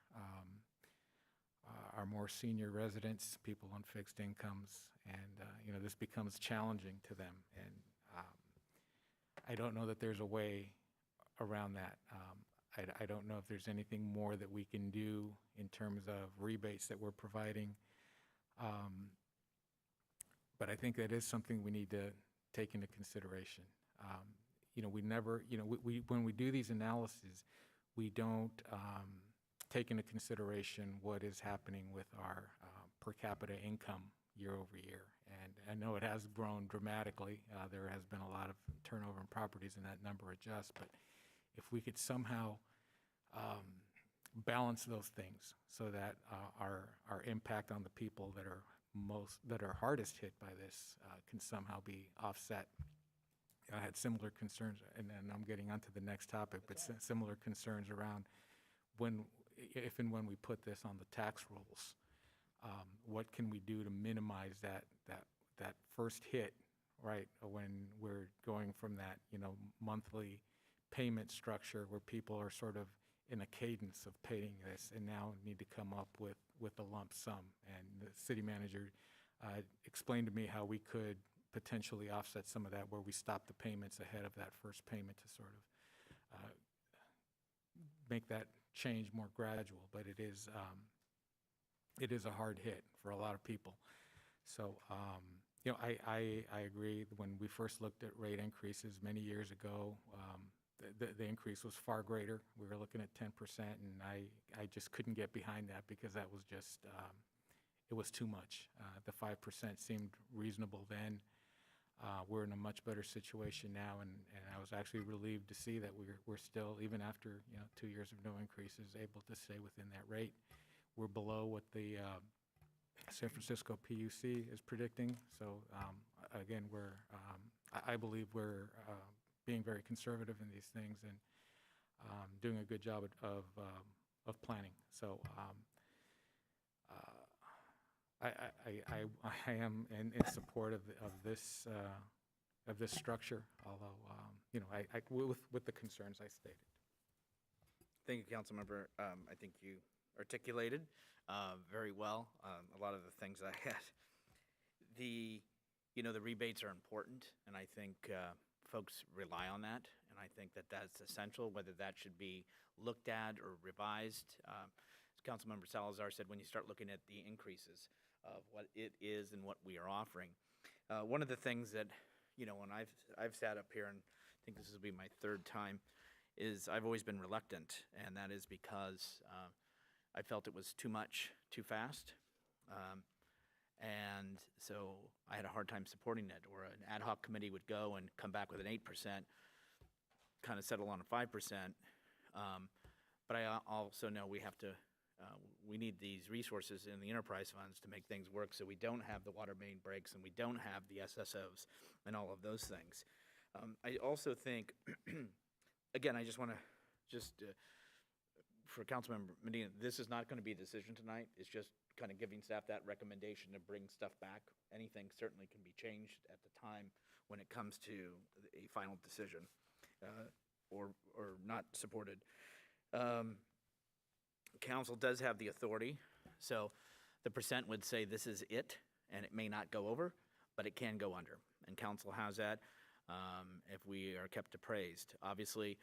more senior residents, people on fixed incomes, and this becomes challenging to them. And I don't know that there's a way around that. I don't know if there's anything more that we can do in terms of rebates that we're providing. But I think that is something we need to take into consideration. We never, we when we do these analyses, we don't take into consideration what is happening with our per capita income year over year. And I know it has grown dramatically. There has been a lot of turnover in properties, and that number adjusts. But if we could somehow balance those things so that our impact on the people that are hardest hit by this can somehow be offset. I had similar concerns, and then I'm getting onto the next topic, but similar concerns around if and when we put this on the tax rolls, what can we do to minimize that first hit, right? When we're going from that, monthly payment structure where people are sort of in a cadence of paying this and now need to come up with a lump sum. And the city manager explained to me how we could potentially offset some of that, where we stop the payments ahead of that first payment to sort of make that change more gradual. But it is a hard hit for a lot of people. So, I agree. When we first looked at rate increases many years ago, the increase was far greater. We were looking at 10%, and I just couldn't get behind that because that was just, it was too much. The 5% seemed reasonable then. We're in a much better situation now, and I was actually relieved to see that we're still, even after 2 years of no increases, able to stay within that rate. We're below what the San Francisco PUC is predicting. So again, I believe we're being very conservative in these things and doing a good job of planning. So I am in support of this structure, although with the concerns I stated. Thank you, Councilmember. I think you articulated very well a lot of the things I had. The rebates are important, and I think folks rely on that, and I think that that's essential, whether that should be looked at or revised. As Councilmember Salazar said, when you start looking at the increases of what it is and what we are offering. One of the things that, when I've sat up here, and I think this will be my third time, is I've always been reluctant, and that is because I felt it was too much, too fast. And so I had a hard time supporting it, or an ad hoc committee would go and come back with an 8%, kind of settle on a 5%. But I also know we have to, we need these resources in the enterprise funds to make things work, so we don't have the water main breaks and we don't have the SSOs and all of those things. I also think, again, I just want to for Councilmember Medina, this is not going to be a decision tonight. It's just kind of giving staff that recommendation to bring stuff back. Anything certainly can be changed at the time when it comes to a final decision or not supported. Council does have the authority, so the percent would say this is it, and it may not go over, but it can go under. And council has that if we are kept appraised. Obviously,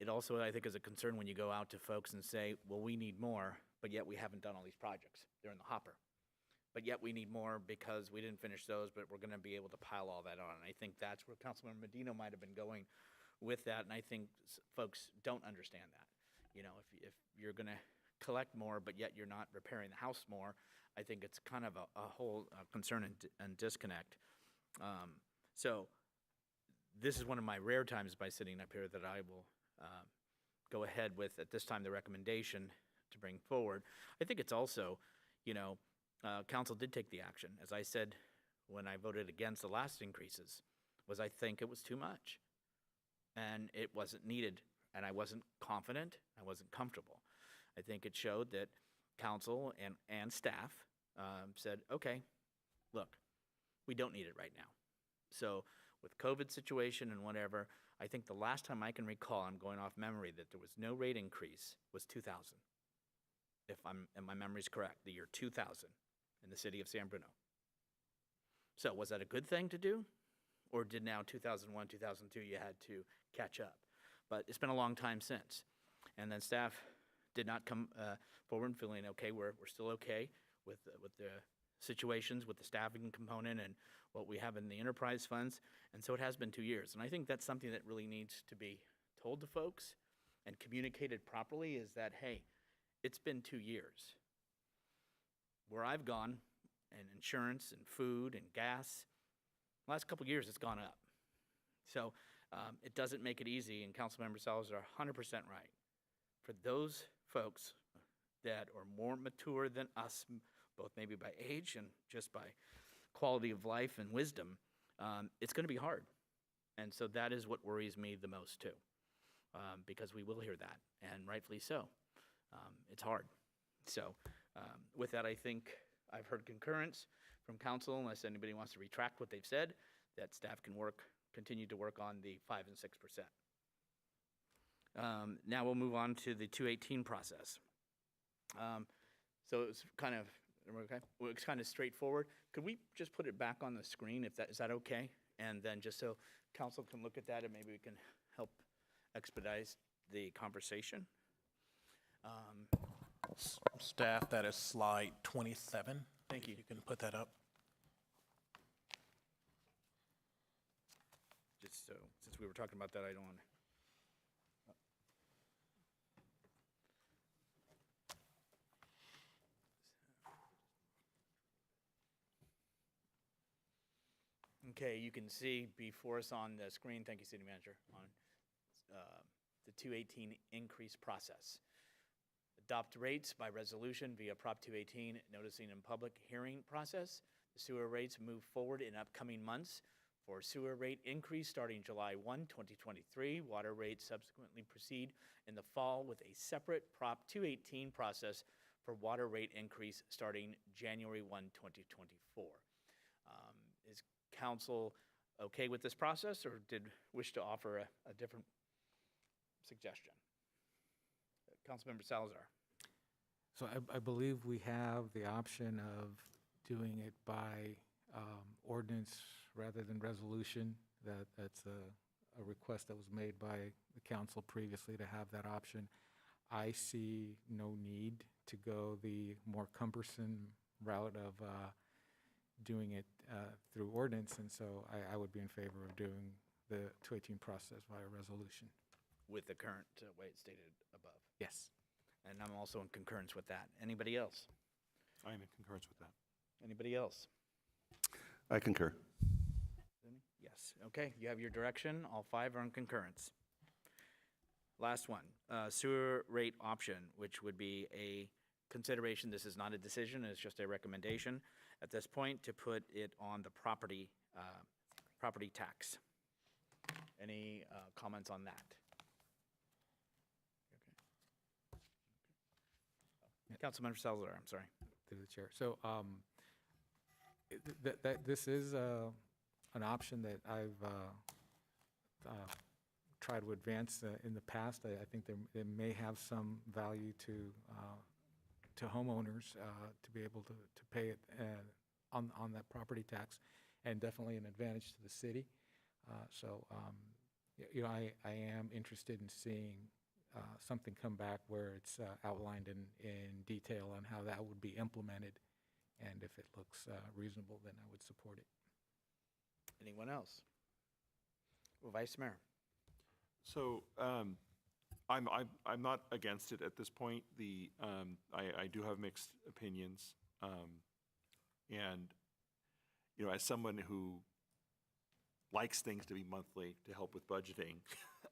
it also, I think, is a concern when you go out to folks and say, well, we need more, but yet we haven't done all these projects. They're in the hopper. But yet we need more because we didn't finish those, but we're going to be able to pile all that on. And I think that's where Councilmember Medina might have been going with that, and I think folks don't understand that. If you're going to collect more, but yet you're not repairing the house more, I think it's kind of a whole concern and disconnect. So this is one of my rare times by sitting up here that I will go ahead with, at this time, the recommendation to bring forward. I think it's also, council did take the action. As I said when I voted against the last increases, was I think it was too much. And it wasn't needed, and I wasn't confident, I wasn't comfortable. I think it showed that council and staff said, okay, look, we don't need it right now. So with COVID situation and whatever, I think the last time I can recall, I'm going off memory, that there was no rate increase was 2000. If my memory's correct, the year 2000 in the city of San Bruno. So was that a good thing to do? Or did now 2001, 2002, you had to catch up? But it's been a long time since. And then staff did not come forward feeling, okay, we're still okay with the situations, with the staffing component and what we have in the enterprise funds. And so it has been 2 years. And I think that's something that really needs to be told to folks and communicated properly, is that, hey, it's been 2 years. Where I've gone, and insurance and food and gas, last couple of years it's gone up. So it doesn't make it easy, and Councilmember Salazar are 100% right. For those folks that are more mature than us, both maybe by age and just by quality of life and wisdom, it's going to be hard. And so that is what worries me the most too, because we will hear that, and rightfully so. It's hard. So with that, I think I've heard concurrence from council, unless anybody wants to retract what they've said, that staff can continue to work on the 5 and 6%. Now we'll move on to the 218 process. So it's kind of, okay, well, it's kind of straightforward. Could we just put it back on the screen, is that okay? And then just so council can look at that, and maybe we can help expedite the conversation. Staff, that is slide 27. Thank you. You can put that up. Just so, since we were talking about that, I don't want to. Okay, you can see before us on the screen, thank you, City Manager, on the 218 increase process. Adopt rates by resolution via Prop 218, noticing in public hearing process. The sewer rates move forward in upcoming months. For sewer rate increase starting July 1, 2023, water rates subsequently proceed in the fall with a separate Prop 218 process for water rate increase starting January 1, 2024. Is council okay with this process, or did wish to offer a different suggestion? Councilmember Salazar. So I believe we have the option of doing it by ordinance rather than resolution. That's a request that was made by the council previously to have that option. I see no need to go the more cumbersome route of doing it through ordinance, and so I would be in favor of doing the 218 process via resolution. With the current way it's stated above. Yes. And I'm also in concurrence with that. Anybody else? I am in concurrence with that. Anybody else? I concur. Yes. Okay, you have your direction. All 5 are in concurrence. Last one, sewer rate option, which would be a consideration. This is not a decision, it's just a recommendation at this point to put it on the property tax. Any comments on that? Okay. Councilmember Salazar, I'm sorry. Through the chair. So this is an option that I've tried to advance in the past. I think there may have some value to homeowners to be able to pay it on that property tax, and definitely an advantage to the city. You know, I am interested in seeing something come back where it's outlined in detail on how that would be implemented, and if it looks reasonable, then I would support it. Anyone else? Well, Vice Mayor. So I'm not against it at this point. I do have mixed opinions, and you know, as someone who likes things to be monthly to help with budgeting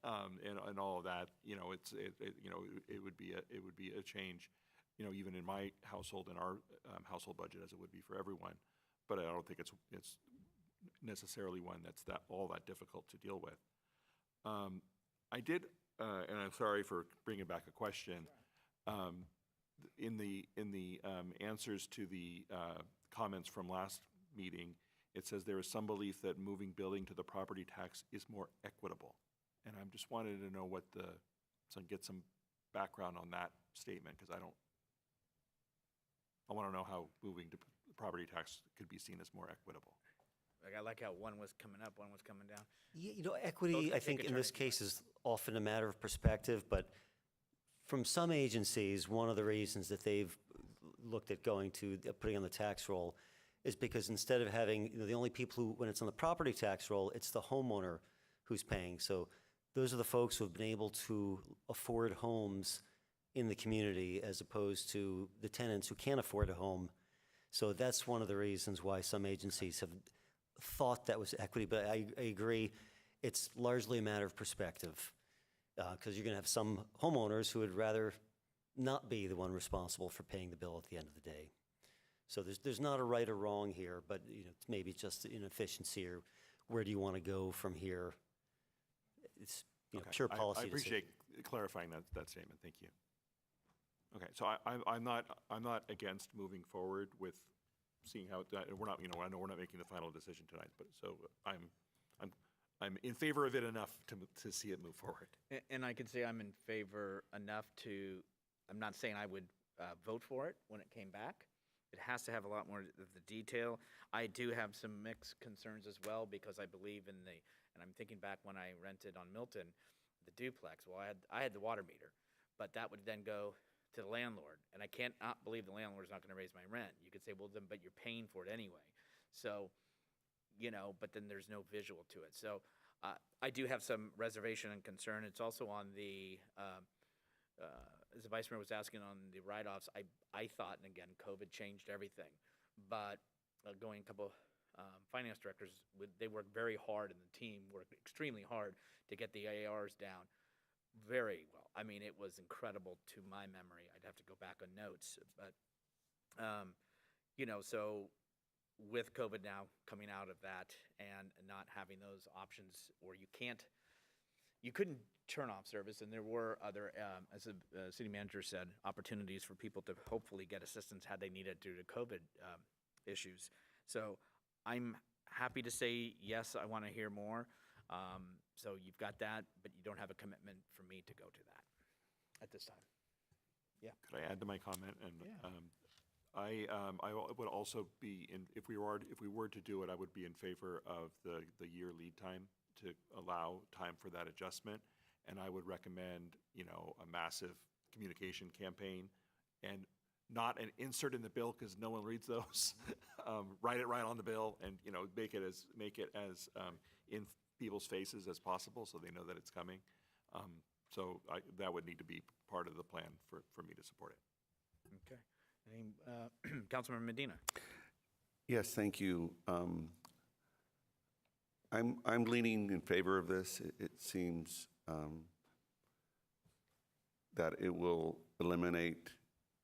and all of that, you know, it would be a change, you know, even in my household and our household budget, as it would be for everyone. But I don't think it's necessarily one that's all that difficult to deal with. I did, and I'm sorry for bringing back a question. In the answers to the comments from last meeting, it says there is some belief that moving building to the property tax is more equitable. And I just wanted to know get some background on that statement, because I want to know how moving to the property tax could be seen as more equitable. Like, I like how one was coming up, one was coming down. Yeah, you know, equity, Both I can think take a in turn this if you case is often a matter of perspective, but from some agencies, one of the reasons that they've looked at going to putting on the tax roll is because instead of having, the only people who, when it's on the property tax roll, it's the homeowner who's paying. So those are the folks who have been able to afford homes in the community as opposed to the tenants who can't afford a home. So that's one of the reasons why some agencies have thought that was equity, but I agree, it's largely a matter of perspective, because you're going to have some homeowners who would rather not be the one responsible for paying the bill at the end of the day. So there's not a right or wrong here, but it's maybe just inefficiency or where do you want to go from here? It's Okay. pure I policy appreciate clarifying that statement. Thank you. Okay, so I'm not against moving forward with seeing how we're not, I know we're not making the final decision tonight, but so I'm in favor of it enough to see it move forward. And I can say I'm in favor enough I'm not saying I would vote for it when it came back. It has to have a lot more of the detail. I do have some mixed concerns as well because I believe and I'm thinking back when I rented on Milton, the duplex. Well, I had the water meter, but that would then go to the landlord, and I can't not believe the landlord's not going to raise my rent. You could say, well, then, but you're paying for it anyway. So, but then there's no visual to it. So I do have some reservation and concern. It's also on the, as the Vice Mayor was asking on the write-offs, I thought, and again, COVID changed everything, but going a couple finance directors, they worked very hard, and the team worked extremely hard to get the ARs down very well. I mean, it was incredible to my memory. I'd have to go back on notes, but, so with COVID now coming out of that and not having those options, or you couldn't turn off service, and there were other, as the city manager said, opportunities for people to hopefully get assistance had they needed due to COVID issues. So I'm happy to say, yes, I want to hear more. So you've got that, but you don't have a commitment for me to go to that at this time. Yeah. Could I add to my comment? And Yeah. I would also be if we were to do it, I would be in favor of the year lead time to allow time for that adjustment. And I would recommend, a massive communication campaign and not an insert in the bill because no one reads those. Write it right on the bill and, make it as in people's faces as possible so they know that it's coming. So that would need to be part of the plan for me to support it. Okay. Councilmember Medina. Yes, thank you. I'm leaning in favor of this. It seems that it will eliminate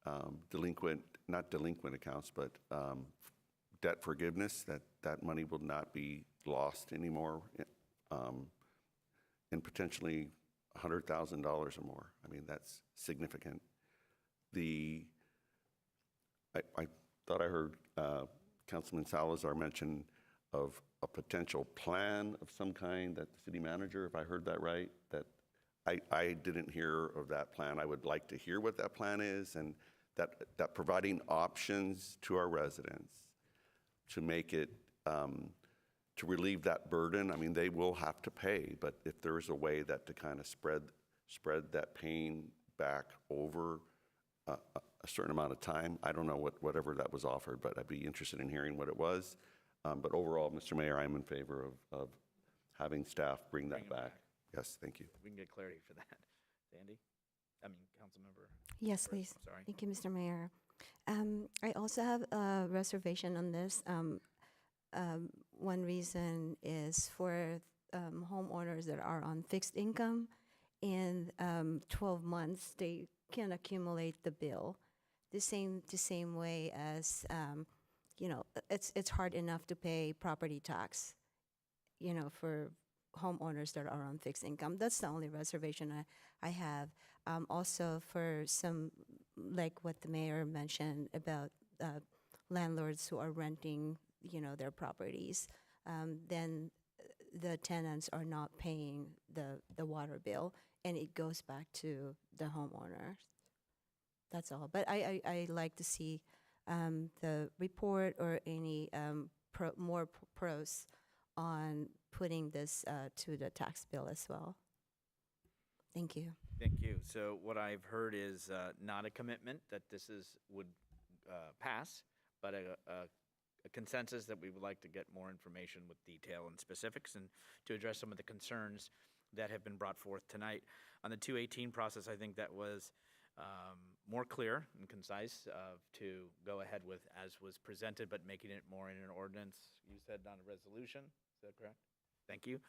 not delinquent accounts, but debt forgiveness, that money will not be lost anymore, and potentially $100,000 or more. I mean, that's significant. I thought I heard Councilman Salazar mention of a potential plan of some kind that the city manager, if I heard that right, that I didn't hear of that plan. I would like to hear what that plan is, and that providing options to our residents to make it, to relieve that burden. I mean, they will have to pay, but if there is a way that to kind of spread that pain back over a certain amount of time, I don't know whatever that was offered, but I'd be interested in hearing what it was. But overall, Mr. Mayor, I'm in favor of having staff bring that back. Yes, thank you. We can get clarity for that. Sandy? Councilmember? Yes, please. Sorry. Thank you, Mr. Mayor. I also have a reservation on this. One reason is for homeowners that are on fixed income. In 12 months, they can accumulate the bill the same way as, it's hard enough to pay property tax, for homeowners that are on fixed income. That's the only reservation I have. Also for some, like what the mayor mentioned about landlords who are renting, their properties, then the tenants are not paying the water bill, and it goes back to the homeowner. That's all. But I like to see the report or any more pros on putting this to the tax bill as well. Thank you. Thank you. So what I've heard is not a commitment that would pass, but a consensus that we would like to get more information with detail and specifics and to address some of the concerns that have been brought forth tonight. On the 218 process, I think that was more clear and concise to go ahead with as was presented, but making it more in an ordinance. You said not a resolution, is that correct? Thank you.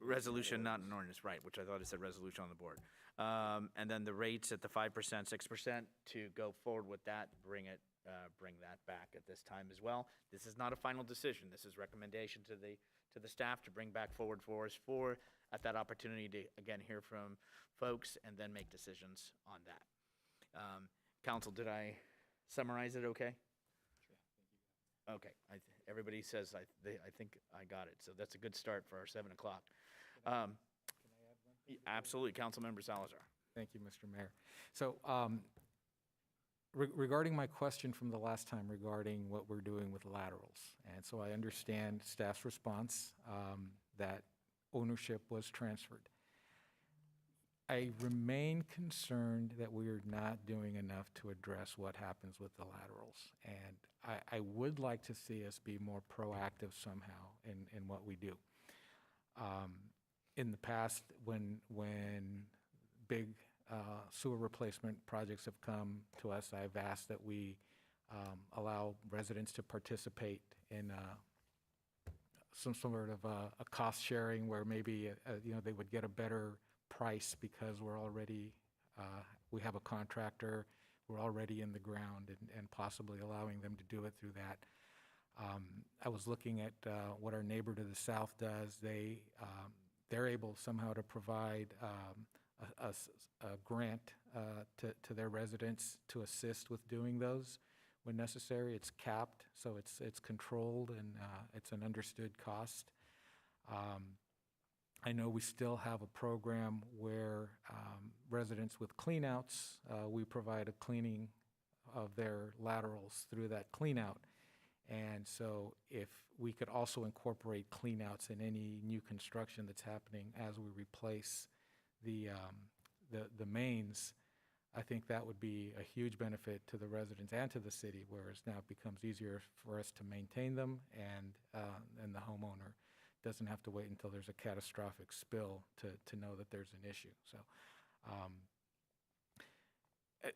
Resolution, not an ordinance, right, which I thought it said resolution on the board. And then the rates at the 5%, 6%, to go forward with that, bring that back at this time as well. This is not a final decision. This is recommendation to the staff to bring back forward for us at that opportunity to, again, hear from folks and then make decisions on that. Council, did I summarize it okay? Okay, everybody says I think I got it, so that's a good start for our 7 o'clock. Absolutely, Councilmember Salazar. Thank you, Mr. Mayor. So regarding my question from the last time regarding what we're doing with laterals, and so I understand staff's response that ownership was transferred. I remain concerned that we are not doing enough to address what happens with the laterals. And I would like to see us be more proactive somehow in what we do. In the past, when big sewer replacement projects have come to us, I've asked that we allow residents to participate in some sort of a cost sharing where maybe they would get a better price because we're already, we have a contractor, we're already in the ground, and possibly allowing them to do it through that. I was looking at what our neighbor to the south does. They're able somehow to provide a grant to their residents to assist with doing those when necessary. It's capped, so it's controlled, and it's an understood cost. I know we still have a program where residents with cleanouts, we provide a cleaning of their laterals through that cleanout. And so if we could also incorporate cleanouts in any new construction that's happening as we replace the mains, I think that would be a huge benefit to the residents and to the city, whereas now it becomes easier for us to maintain them, and the homeowner doesn't have to wait until there's a catastrophic spill to know that there's an issue. So,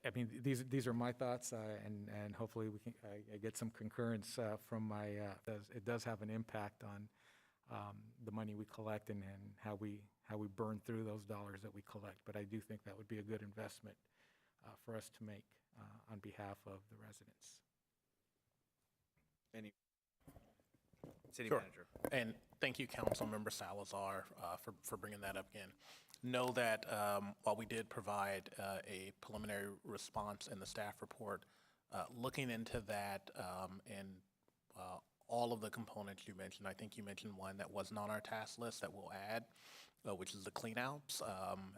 I mean, these are my thoughts, and hopefully I get some concurrence from my. It does have an impact on the money we collect and how we burn through those dollars that we collect. But I do think that would be a good investment for us to make on behalf of the residents. Any city Sure. manager? And thank you, Councilmember Salazar, for bringing that up again. Know that while we did provide a preliminary response in the staff report, looking into that and all of the components you mentioned, I think you mentioned one that wasn't on our task list that we'll add, which is the cleanouts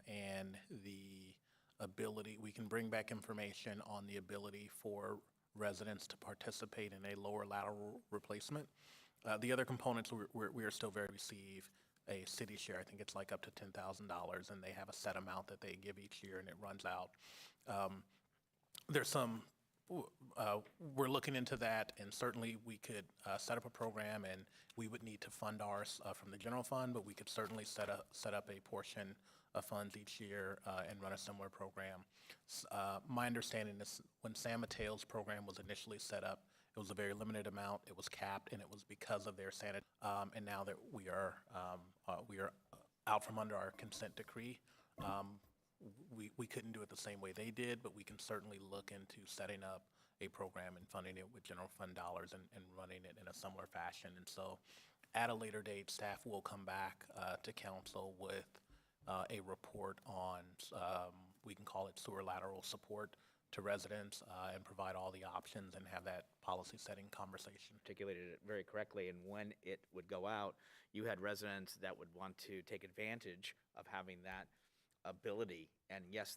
and the ability, we can bring back information on the ability for residents to participate in a lower lateral replacement. The other components, we are still very receive a city share. I think it's like up to $10,000, and they have a set amount that they give each year, and it runs out. There's some, we're looking into that, and certainly we could set up a program, and we would need to fund ours from the general fund, but we could certainly set up a portion of funds each year and run a similar program. My understanding is when San Mateo's program was initially set up, it was a very limited amount, it was capped, and it was because of their sanity. And now that we are out from under our consent decree, we couldn't do it the same way they did, but we can certainly look into setting up a program and funding it with general fund dollars and running it in a similar fashion. And so at a later date, staff will come back to council with a report on, we can call it sewer lateral support to residents and provide all the options and have that policy setting conversation. Articulated it very correctly, and when it would go out, you had residents that would want to take advantage of having that ability. And yes,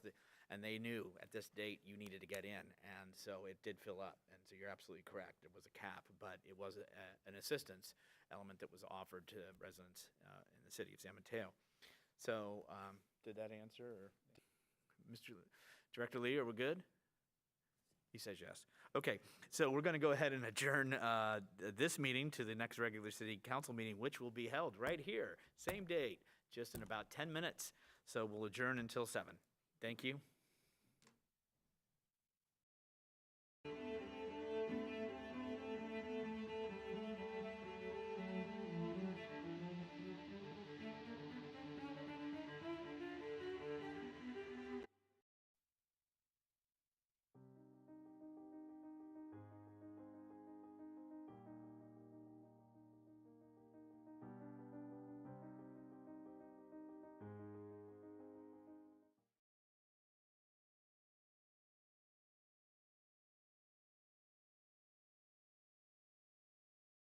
and they knew at this date you needed to get in, and so it did fill up. And so you're absolutely correct. It was a cap, but it was an assistance element that was offered to residents in the city of San Mateo. So, did that answer, or Mr. Director Lee, are we good? He says yes. Okay, so we're going to go ahead and adjourn this meeting to the next regular city council meeting, which will be held right here, same date, just in about 10 minutes. So we'll adjourn until 7. Thank you.